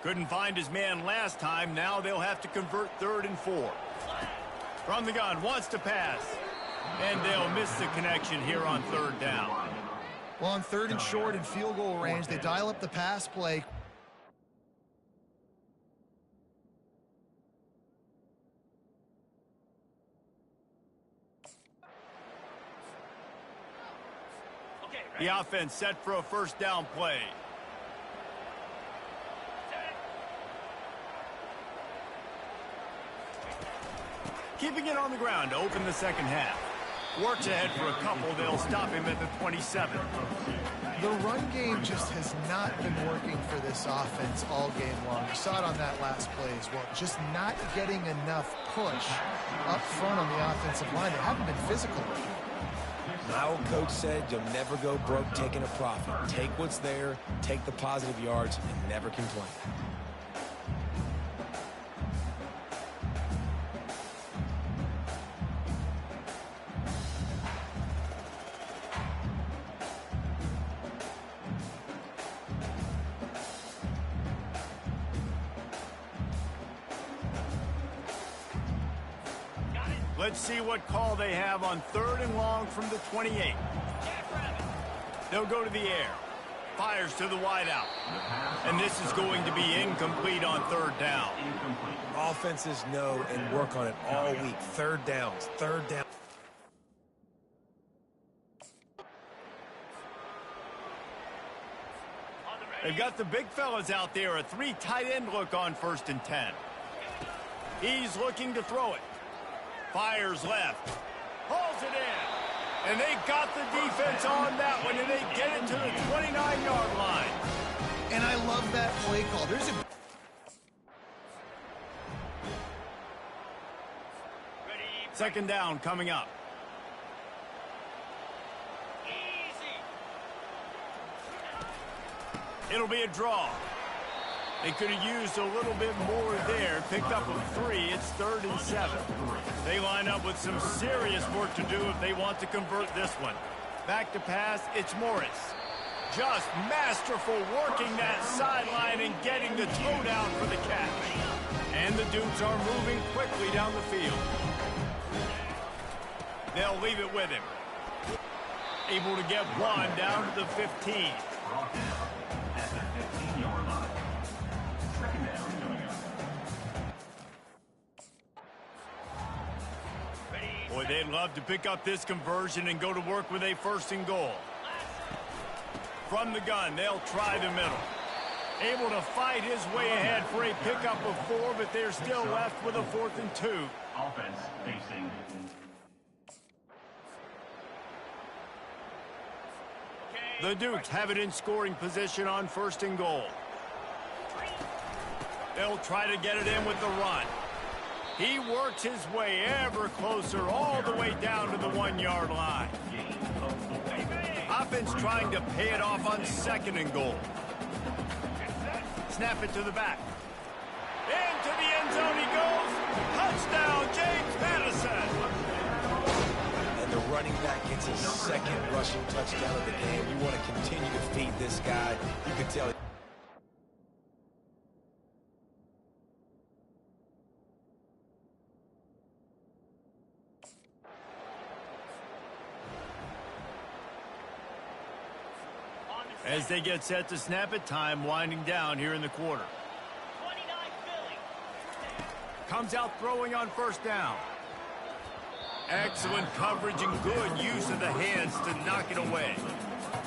Couldn't find his man last time. Now they'll have to convert 3rd and 4. From the gun, wants to pass. And they'll miss the connection here on 3rd down. Well, on 3rd and short and field goal range, they dial up the pass play. The offense set for a first down play. Keeping it on the ground to open the second half. Works ahead for a couple. They'll stop him at the 27. The run game just has not been working for this offense all game long. You saw it on that last play as well. Just not getting enough push up front on the offensive line. They haven't been physical. My old coach said you'll never go broke taking a profit. Take what's there, take the positive yards, and never complain. Let's see what call they have on 3rd and long from the 28. They'll go to the air. Fires to the wideout. And this is going to be incomplete on 3rd down. Offenses know and work on it all week. 3rd downs, 3rd down. They've got the big fellas out there. A 3 tight end look on 1st and 10. He's looking to throw it. Fires left. Hauls it in. And they got the defense on that one, and they get it to the 29-yard line. And I love that play call. There's a... Second down coming up. It'll be a draw. They could have used a little bit more there. Picked up a 3. It's 3rd and 7. They line up with some serious work to do if they want to convert this one. Back to pass, it's Morris. Just masterful working that sideline and getting the toe down for the catch. And the Dukes are moving quickly down the field. They'll leave it with him. Able to get one down to the 15. Boy, they'd love to pick up this conversion and go to work with a 1st and goal. From the gun, they'll try the middle. Able to fight his way ahead for a pickup of 4, but they're still left with a 4th and 2. Offense facing. The Dukes have it in scoring position on 1st and goal. They'll try to get it in with the run. He works his way ever closer all the way down to the 1-yard line. Offense trying to pay it off on 2nd and goal. Snap it to the back. Into the end zone he goes. Touchdown, James Madison. And the running back gets his 2nd rushing touchdown of the game. You want to continue to feed this guy. You can tell. As they get set to snap it, time winding down here in the quarter. Comes out throwing on 1st down. Excellent coverage and good use of the hands to knock it away.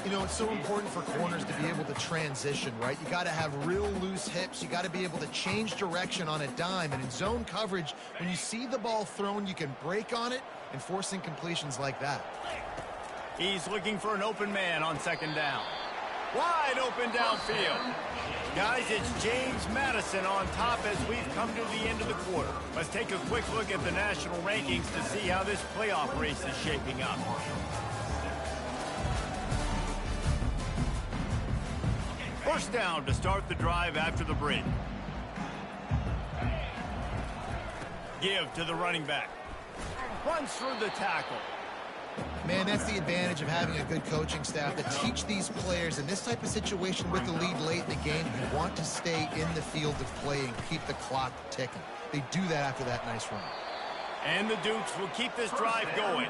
You know, it's so important for corners to be able to transition, right? You got to have real loose hips. You got to be able to change direction on a dime. And in zone coverage, when you see the ball thrown, you can break on it and force incompletions like that. He's looking for an open man on 2nd down. Wide open downfield. Guys, it's James Madison on top as we've come to the end of the quarter. Let's take a quick look at the national rankings to see how this playoff race is shaping up. First down to start the drive after the break. Give to the running back. Runs through the tackle. Man, that's the advantage of having a good coaching staff to teach these players in this type of situation with the lead late in the game. You want to stay in the field of play and keep the clock ticking. They do that after that nice run. And the Dukes will keep this drive going.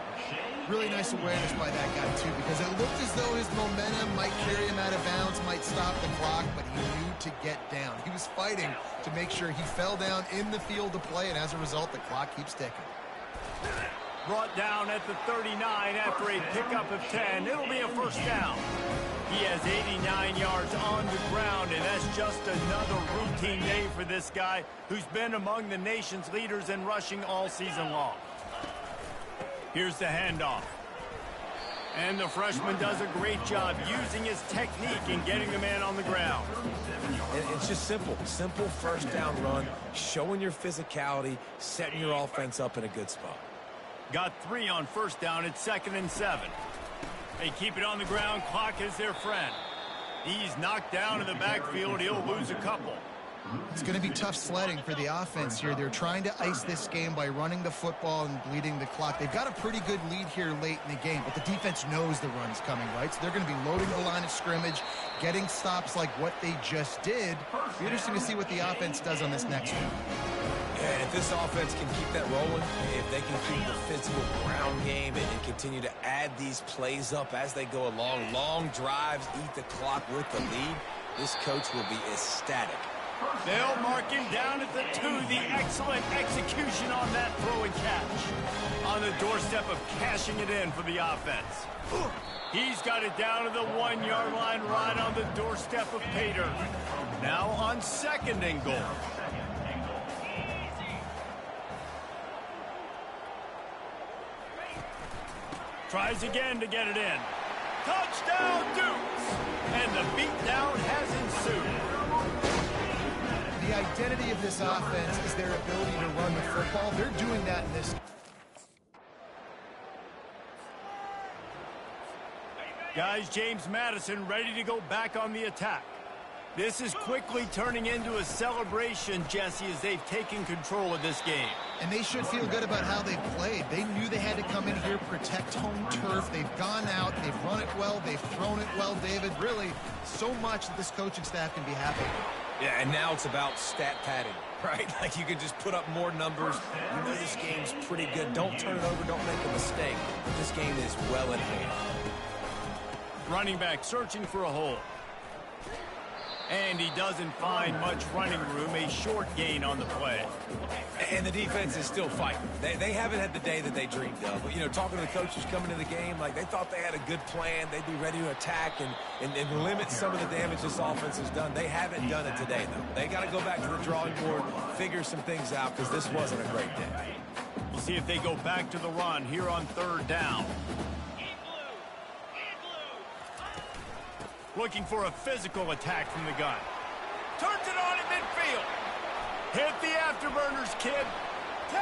Really nice awareness by that guy, too, because it looked as though his momentum might carry him out of bounds, might stop the clock, but he knew to get down. He was fighting to make sure he fell down in the field of play, and as a result, the clock keeps ticking. Brought down at the 39 after a pickup of 10. It'll be a 1st down. He has 89 yards on the ground, and that's just another routine day for this guy who's been among the nation's leaders in rushing all season long. Here's the handoff. And the freshman does a great job using his technique and getting the man on the ground. And it's just simple. Simple 1st down run, showing your physicality, setting your offense up in a good spot. Got 3 on 1st down. It's 2nd and 7. They keep it on the ground. Clock is their friend. He's knocked down in the backfield. He'll lose a couple. It's going to be tough sledding for the offense here. They're trying to ice this game by running the football and bleeding the clock. They've got a pretty good lead here late in the game, but the defense knows the run's coming, right? So they're going to be loading the line of scrimmage, getting stops like what they just did. It'll be interesting to see what the offense does on this next one. And if this offense can keep that rolling, if they can keep the physical ground game and continue to add these plays up as they go along, long drives, eat the clock with the lead, this coach will be ecstatic. They'll mark him down at the 2. The excellent execution on that throw and catch. On the doorstep of cashing it in for the offense. He's got it down to the 1-yard line right on the doorstep of Pater. Now on 2nd and goal. Tries again to get it in. Touchdown, Dukes! And the beatdown has ensued. The identity of this offense is their ability to run the football. They're doing that in this. Guys, James Madison ready to go back on the attack. This is quickly turning into a celebration, Jesse, as they've taken control of this game. And they should feel good about how they've played. They knew they had to come in here, protect home turf. They've gone out, they've run it well, they've thrown it well, David. Really, so much that this coaching staff can be happy. Yeah, and now it's about stat padding, right? Like you can just put up more numbers. You know this game's pretty good. Don't turn it over, don't make a mistake. This game is well in hand. Running back searching for a hole. And he doesn't find much running room, a short gain on the play. And the defense is still fighting. They haven't had the day that they dreamed of. But, you know, talking to the coaches coming to the game, like they thought they had a good plan. They'd be ready to attack and limit some of the damage this offense has done. They haven't done it today, though. They got to go back to the drawing board, figure some things out, because this wasn't a great day. We'll see if they go back to the run here on third down. Looking for a physical attack from the gun. Turns it on in midfield. Hit the afterburners, kid. 10.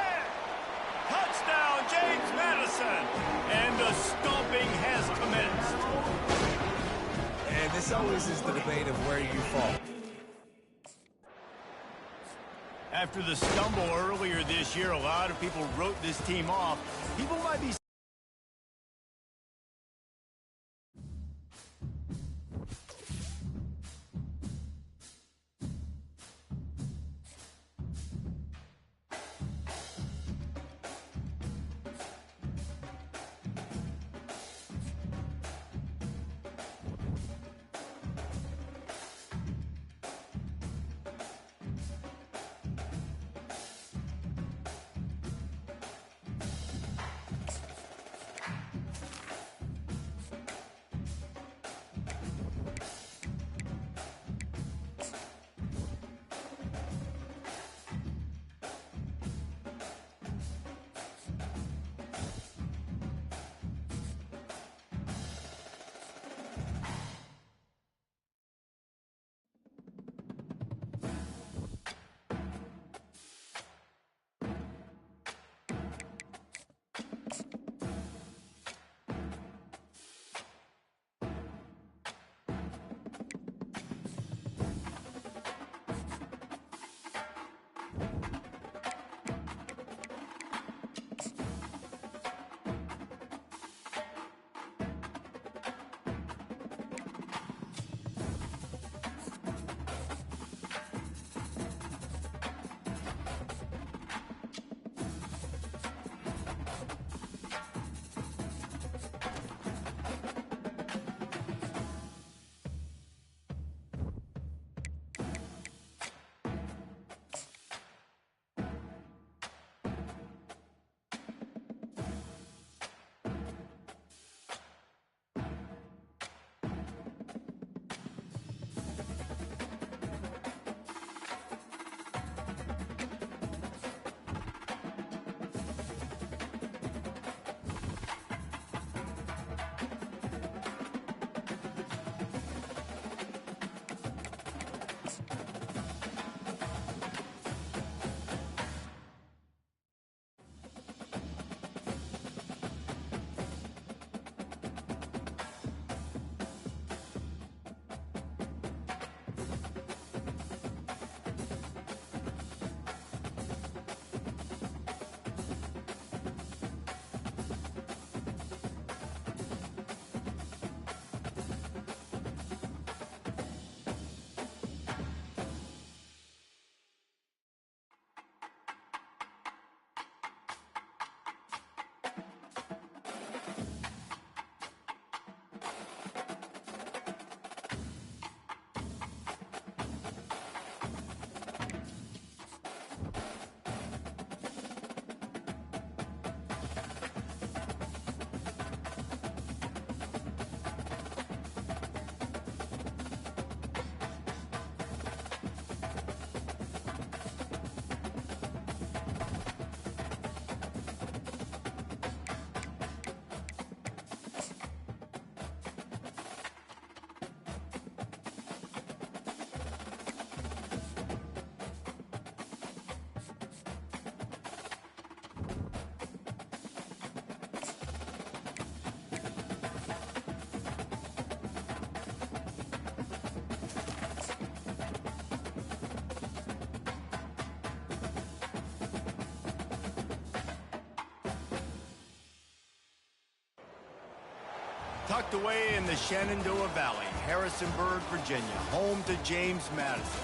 Touchdown, James Madison. And the stomping has commenced. And this always is the debate of where you fall. After the stumble earlier this year, a lot of people wrote this team off. People might be Tucked away in the Shenandoah Valley, Harrisonburg, Virginia, home to James Madison.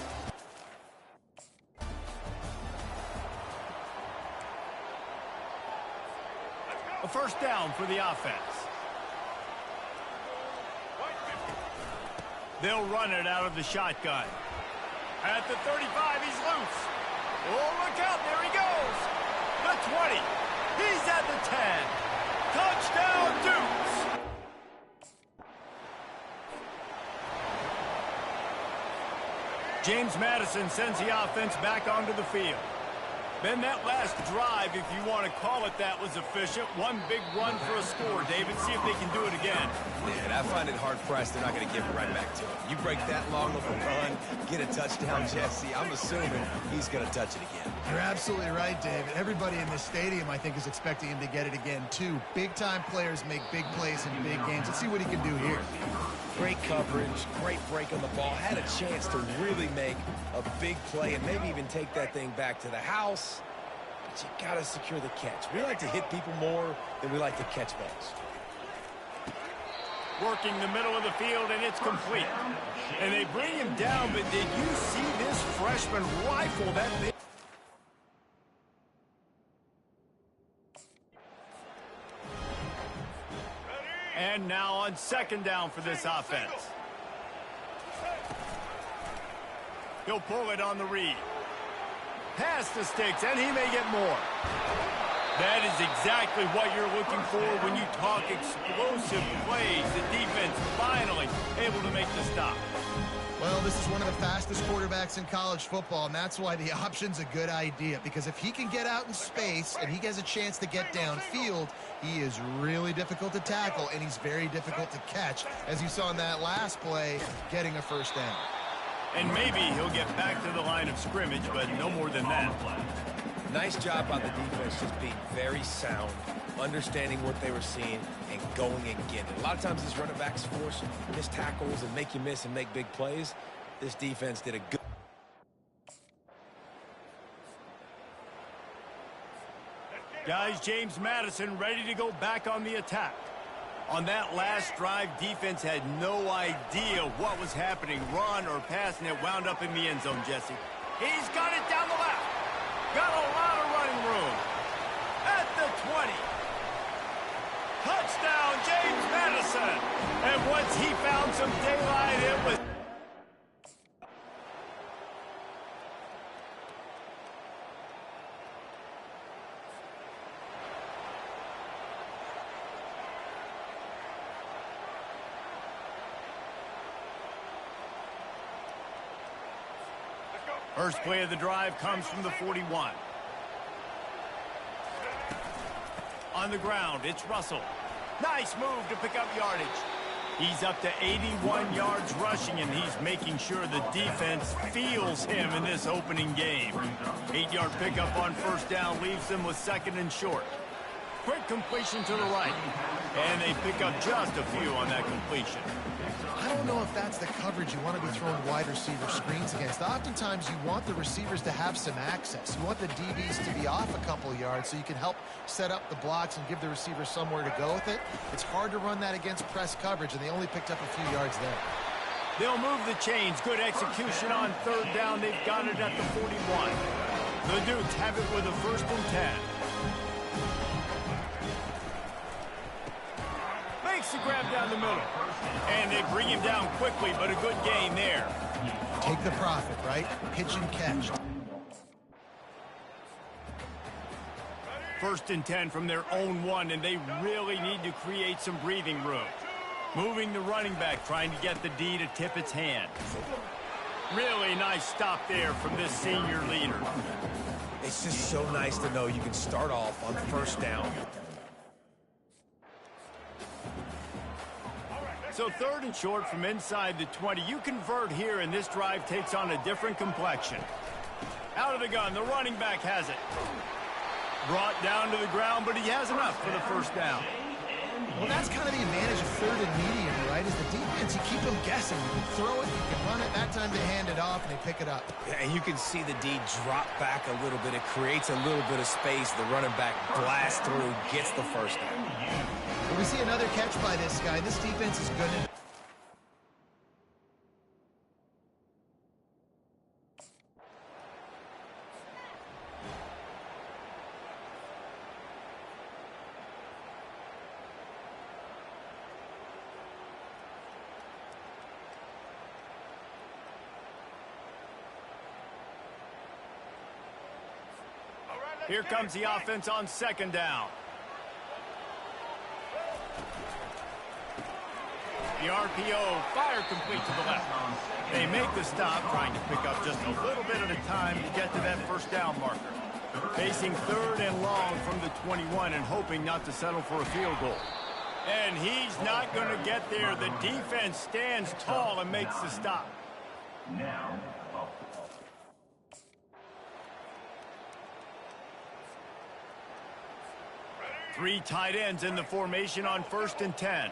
A first down for the offense. They'll run it out of the shotgun. At the 35, he's loose. Oh, look out, there he goes. The 20, he's at the 10. Touchdown, Dukes. James Madison sends the offense back onto the field. Ben, that last drive, if you want to call it that, was efficient. One big run for a score, David. See if they can do it again. Yeah, I find it hard-pressed they're not going to give it right back to him. You break that long of a run, get a touchdown, Jesse, I'm assuming he's going to touch it again. You're absolutely right, David. Everybody in this stadium, I think, is expecting him to get it again, too. Big-time players make big plays in big games. Let's see what he can do here. Great coverage, great break on the ball. Had a chance to really make a big play and maybe even take that thing back to the house. But you got to secure the catch. We like to hit people more than we like to catch balls. Working the middle of the field, and it's complete. And they bring him down, but did you see this freshman rifle that thing? And now on second down for this offense. He'll pull it on the read. Pass the sticks, and he may get more. That is exactly what you're looking for when you talk explosive plays. The defense finally able to make the stop. Well, this is one of the fastest quarterbacks in college football, and that's why the option's a good idea. Because if he can get out in space and he has a chance to get downfield, he is really difficult to tackle, and he's very difficult to catch, as you saw in that last play, getting a first down. And maybe he'll get back to the line of scrimmage, but no more than that. Nice job by the defense, just being very sound, understanding what they were seeing, and going and getting it. A lot of times these running backs force missed tackles and make you miss and make big plays. This defense did a good. Guys, James Madison ready to go back on the attack. On that last drive, defense had no idea what was happening, run or pass, and it wound up in the end zone, Jesse. He's got it down the left. Got a lot of running room. At the 20. Touchdown, James Madison. And once he found some daylight, it was... First play of the drive comes from the 41. On the ground, it's Russell. Nice move to pick up yardage. He's up to 81 yards rushing, and he's making sure the defense feels him in this opening game. 8-yard pickup on first down leaves them with second and short. Quick completion to the right, and they pick up just a few on that completion. I don't know if that's the coverage you want to be throwing wide receiver screens against. Oftentimes, you want the receivers to have some access. You want the DBs to be off a couple yards so you can help set up the blocks and give the receiver somewhere to go with it. It's hard to run that against press coverage, and they only picked up a few yards there. They'll move the chains. Good execution on third down. They've got it at the 41. The Dukes have it with a 1st and 10. Makes the grab down the middle. And they bring him down quickly, but a good gain there. Take the profit, right? Pitch and catch. 1st and 10 from their own 1, and they really need to create some breathing room. Moving the running back, trying to get the D to tip its hand. Really nice stop there from this senior leader. It's just so nice to know you can start off on first down. So 3rd and short from inside the 20. You convert here, and this drive takes on a different complexion. Out of the gun, the running back has it. Brought down to the ground, but he has enough for the first down. Well, that's kind of the advantage of third and medium, right? Is the defense, you keep them guessing. You can throw it, you can run it. That time they hand it off, and they pick it up. Yeah, and you can see the D drop back a little bit. It creates a little bit of space. The running back blasts through, gets the first down. Well, we see another catch by this guy. This defense is good. Here comes the offense on second down. The RPO fire complete to the left. They make the stop, trying to pick up just a little bit at a time to get to that first down marker. Facing third and long from the 21 and hoping not to settle for a field goal. And he's not going to get there. The defense stands tall and makes the stop. Now, Three tight ends in the formation on 1st and 10.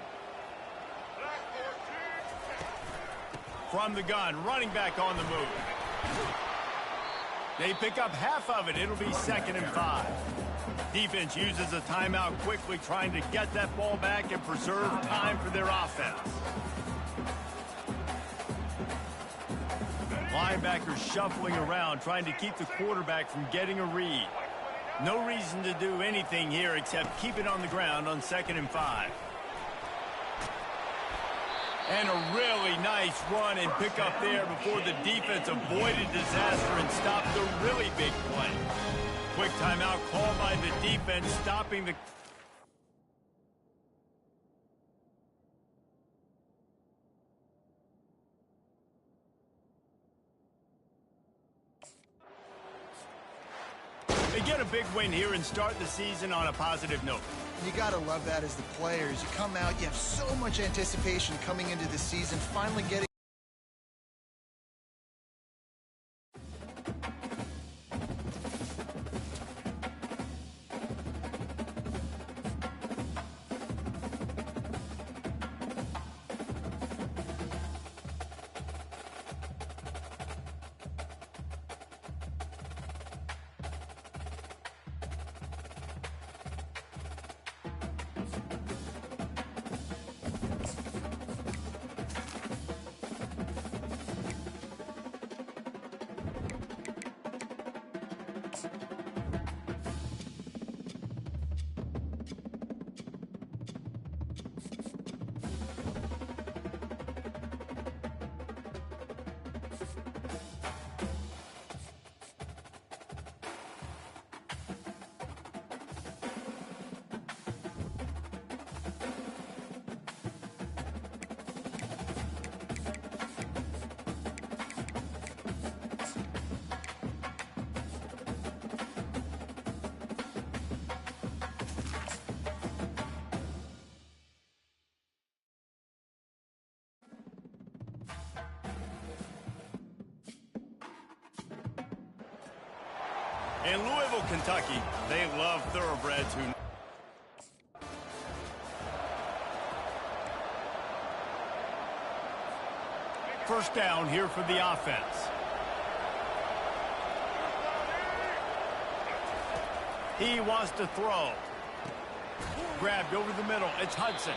From the gun, running back on the move. They pick up half of it. It'll be 2nd and 5. Defense uses a timeout quickly, trying to get that ball back and preserve time for their offense. Linebackers shuffling around, trying to keep the quarterback from getting a read. No reason to do anything here except keep it on the ground on 2nd and 5. And a really nice run and pick up there before the defense avoided disaster and stopped the really big play. Quick timeout called by the defense, stopping the... They get a big win here and start the season on a positive note. You got to love that as the players. You come out, you have so much anticipation coming into the season, finally getting... In Louisville, Kentucky, they love thoroughbreds who... First down here for the offense. He wants to throw. Grabbed over the middle. It's Hudson.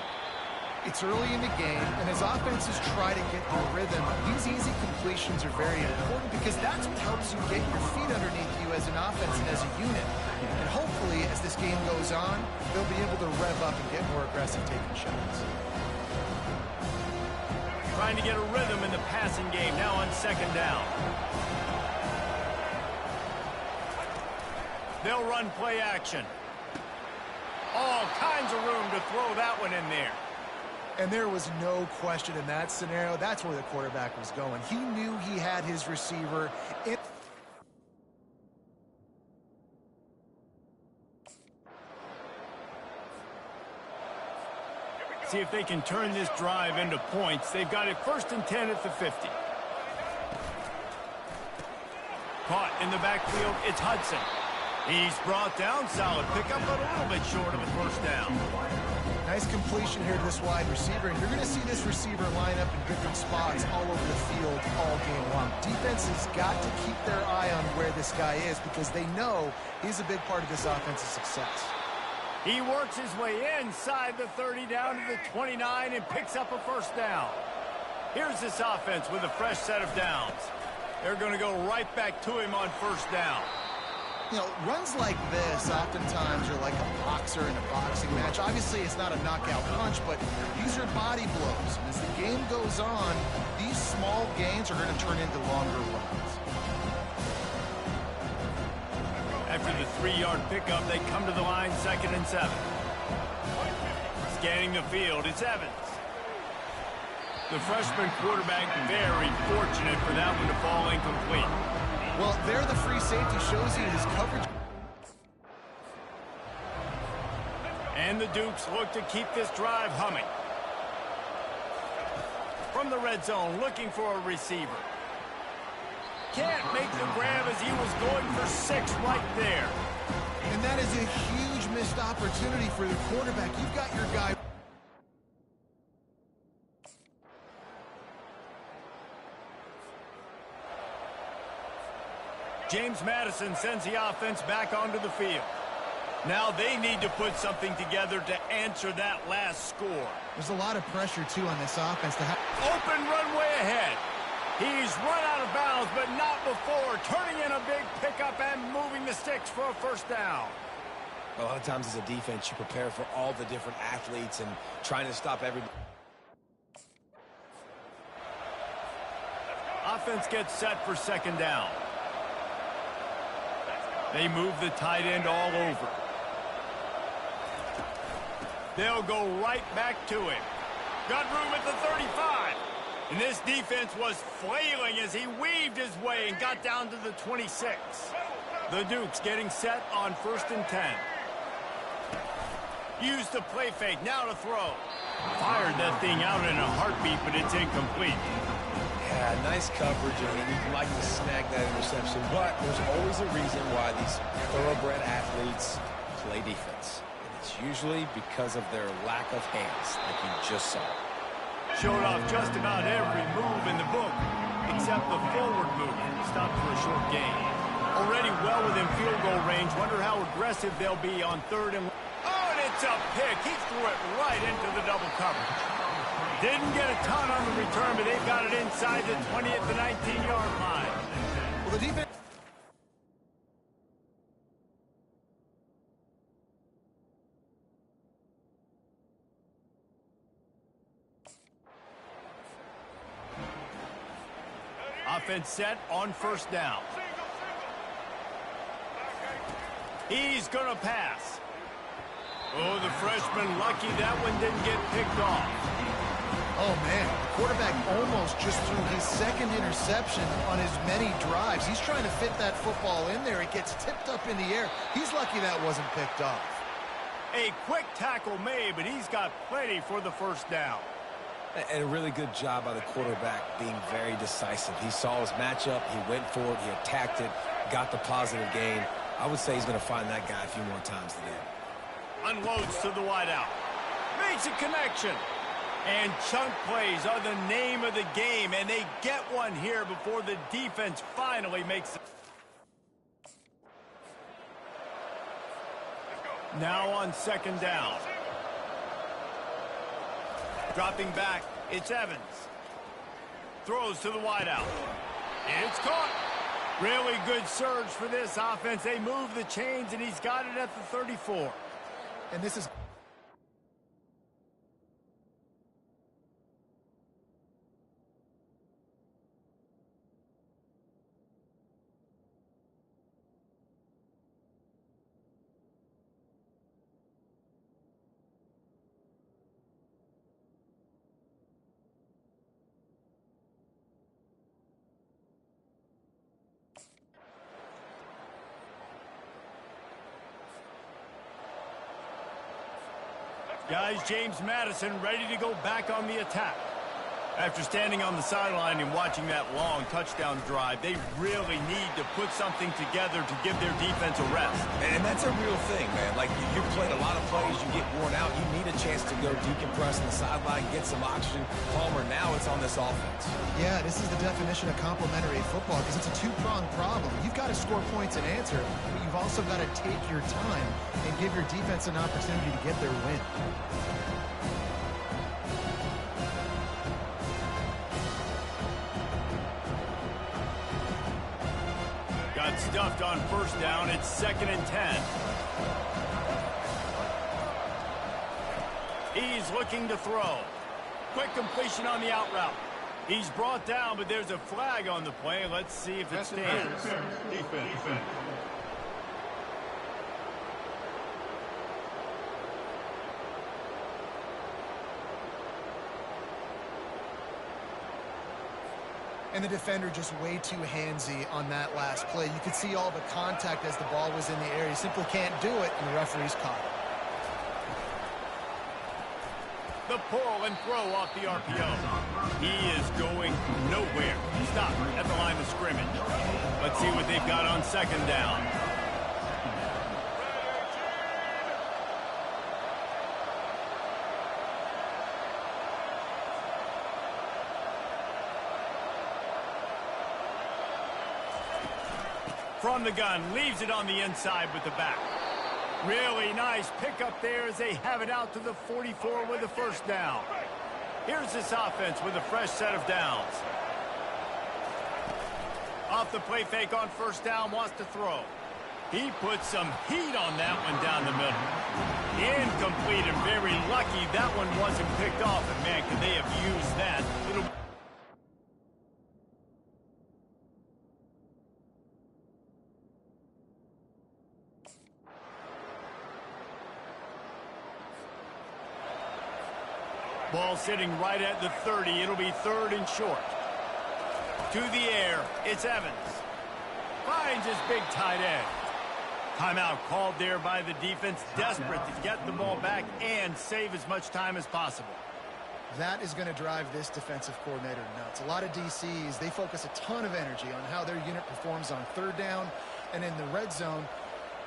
It's early in the game, and as offenses try to get the rhythm, these easy completions are very important because that's what helps you get your feet underneath you as an offense and as a unit. And hopefully, as this game goes on, they'll be able to rev up and get more aggressive taking shots. Trying to get a rhythm in the passing game, now on 2nd down. They'll run play action. All kinds of room to throw that one in there. And there was no question in that scenario. That's where the quarterback was going. He knew he had his receiver. See if they can turn this drive into points. They've got it 1st and 10 at the 50. Caught in the backfield, it's Hudson. He's brought down, solid pickup, but a little bit short of a first down. Nice completion here to this wide receiver, and you're going to see this receiver line up in different spots all over the field all game long. Defense has got to keep their eye on where this guy is because they know he's a big part of this offensive success. He works his way inside the 30 down to the 29 and picks up a first down. Here's this offense with a fresh set of downs. They're going to go right back to him on first down. You know, runs like this oftentimes are like a boxer in a boxing match. Obviously, it's not a knockout punch, but these are body blows. And as the game goes on, these small gains are going to turn into longer runs. After the 3-yard pickup, they come to the line, 2nd and 7. Scanning the field, it's Evans. The freshman quarterback very fortunate for that one to fall incomplete. Well, there the free safety shows you his coverage. And the Dukes look to keep this drive humming. From the red zone, looking for a receiver. Can't make the grab as he was going for 6 right there. And that is a huge missed opportunity for the quarterback. You've got your guy. James Madison sends the offense back onto the field. Now they need to put something together to answer that last score. There's a lot of pressure, too, on this offense to have. Open runway ahead. He's run out of bounds, but not before. Turning in a big pickup and moving the sticks for a first down. A lot of times as a defense, you prepare for all the different athletes and trying to stop everybody. Offense gets set for 2nd down. They move the tight end all over. They'll go right back to him. Got room at the 35. And this defense was flailing as he weaved his way and got down to the 26. The Dukes getting set on 1st and 10. Used the play fake, now to throw. Fired that thing out in a heartbeat, but it's incomplete. Yeah, nice coverage, and you'd like to snag that interception, but there's always a reason why these thoroughbred athletes play defense. And it's usually because of their lack of hands, like you just saw. Showed off just about every move in the book, except the forward move. Stopped for a short gain. Already well within field goal range. Wonder how aggressive they'll be on 3rd and... Oh, and it's a pick. He threw it right into the double coverage. Didn't get a ton on the return, but they've got it inside the 20 at the 19-yard line. Well, the defense. Offense set on 1st down. He's going to pass. Oh, the freshman lucky that one didn't get picked off. Oh, man, the quarterback almost just threw his 2nd interception on as many drives. He's trying to fit that football in there. It gets tipped up in the air. He's lucky that wasn't picked off. A quick tackle made, but he's got plenty for the first down. And a really good job by the quarterback being very decisive. He saw his matchup, he went for it, he attacked it, got the positive gain. I would say he's going to find that guy a few more times today. Unloads to the wideout. Makes a connection. And chunk plays are the name of the game, and they get one here before the defense finally makes it. Now on 2nd down. Dropping back, it's Evans. Throws to the wideout. It's caught. Really good surge for this offense. They move the chains, and he's got it at the 34. And this is... Guys, James Madison ready to go back on the attack. After standing on the sideline and watching that long touchdown drive, they really need to put something together to give their defense a rest. And that's a real thing, man. Like, you played a lot of plays, you get worn out, you need a chance to go decompress on the sideline, get some oxygen. Palmer, now it's on this offense. Yeah, this is the definition of complementary football because it's a two-pronged problem. You've got to score points and answer, but you've also got to take your time and give your defense an opportunity to get their win. Got stuffed on first down. It's 2nd and 10. He's looking to throw. Quick completion on the out route. He's brought down, but there's a flag on the play. Let's see if it stands. Defense. And the defender just way too handsy on that last play. You could see all the contact as the ball was in the air. You simply can't do it, and the referee's caught it. The pull and throw off the RPO. He is going nowhere. Stop at the line of scrimmage. Let's see what they've got on 2nd down. From the gun, leaves it on the inside with the back. Really nice pickup there as they have it out to the 44 with a first down. Here's this offense with a fresh set of downs. Off the play fake on first down, wants to throw. He put some heat on that one down the middle. Incomplete and very lucky that one wasn't picked off. And man, could they have used that little... Ball sitting right at the 30. It'll be 3rd and short. To the air, it's Evans. Finds his big tight end. Timeout called there by the defense, desperate to get the ball back and save as much time as possible. That is going to drive this defensive coordinator nuts. A lot of DCs, they focus a ton of energy on how their unit performs on 3rd down and in the red zone.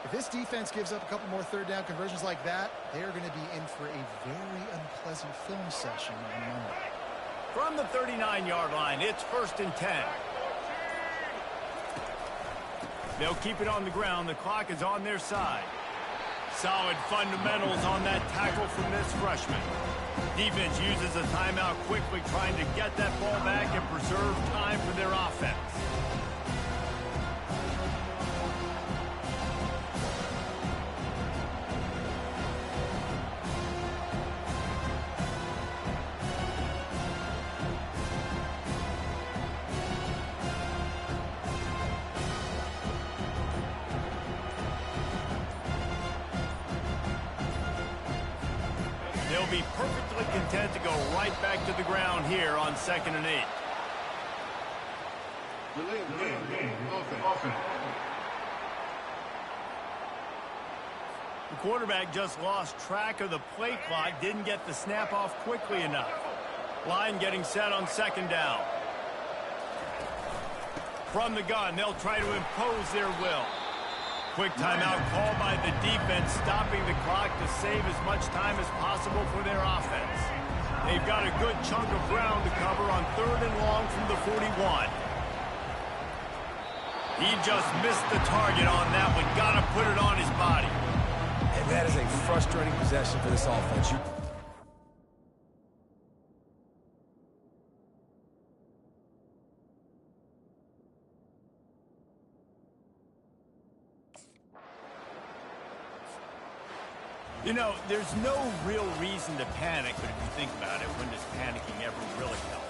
If this defense gives up a couple more 3rd down conversions like that, they are going to be in for a very unpleasant film session on Monday. From the 39-yard line, it's 1st and 10. They'll keep it on the ground. The clock is on their side. Solid fundamentals on that tackle from this freshman. Defense uses a timeout quickly, trying to get that ball back and preserve time for their offense. They'll be perfectly content to go right back to the ground here on 2nd and 8. Offense. The quarterback just lost track of the play clock, didn't get the snap off quickly enough. Line getting set on 2nd down. From the gun, they'll try to impose their will. Quick timeout called by the defense, stopping the clock to save as much time as possible for their offense. They've got a good chunk of ground to cover on 3rd and long from the 41. He just missed the target on that one. Got to put it on his body. And that is a frustrating possession for this offense. You know, there's no real reason to panic, but if you think about it, when does panicking ever really help?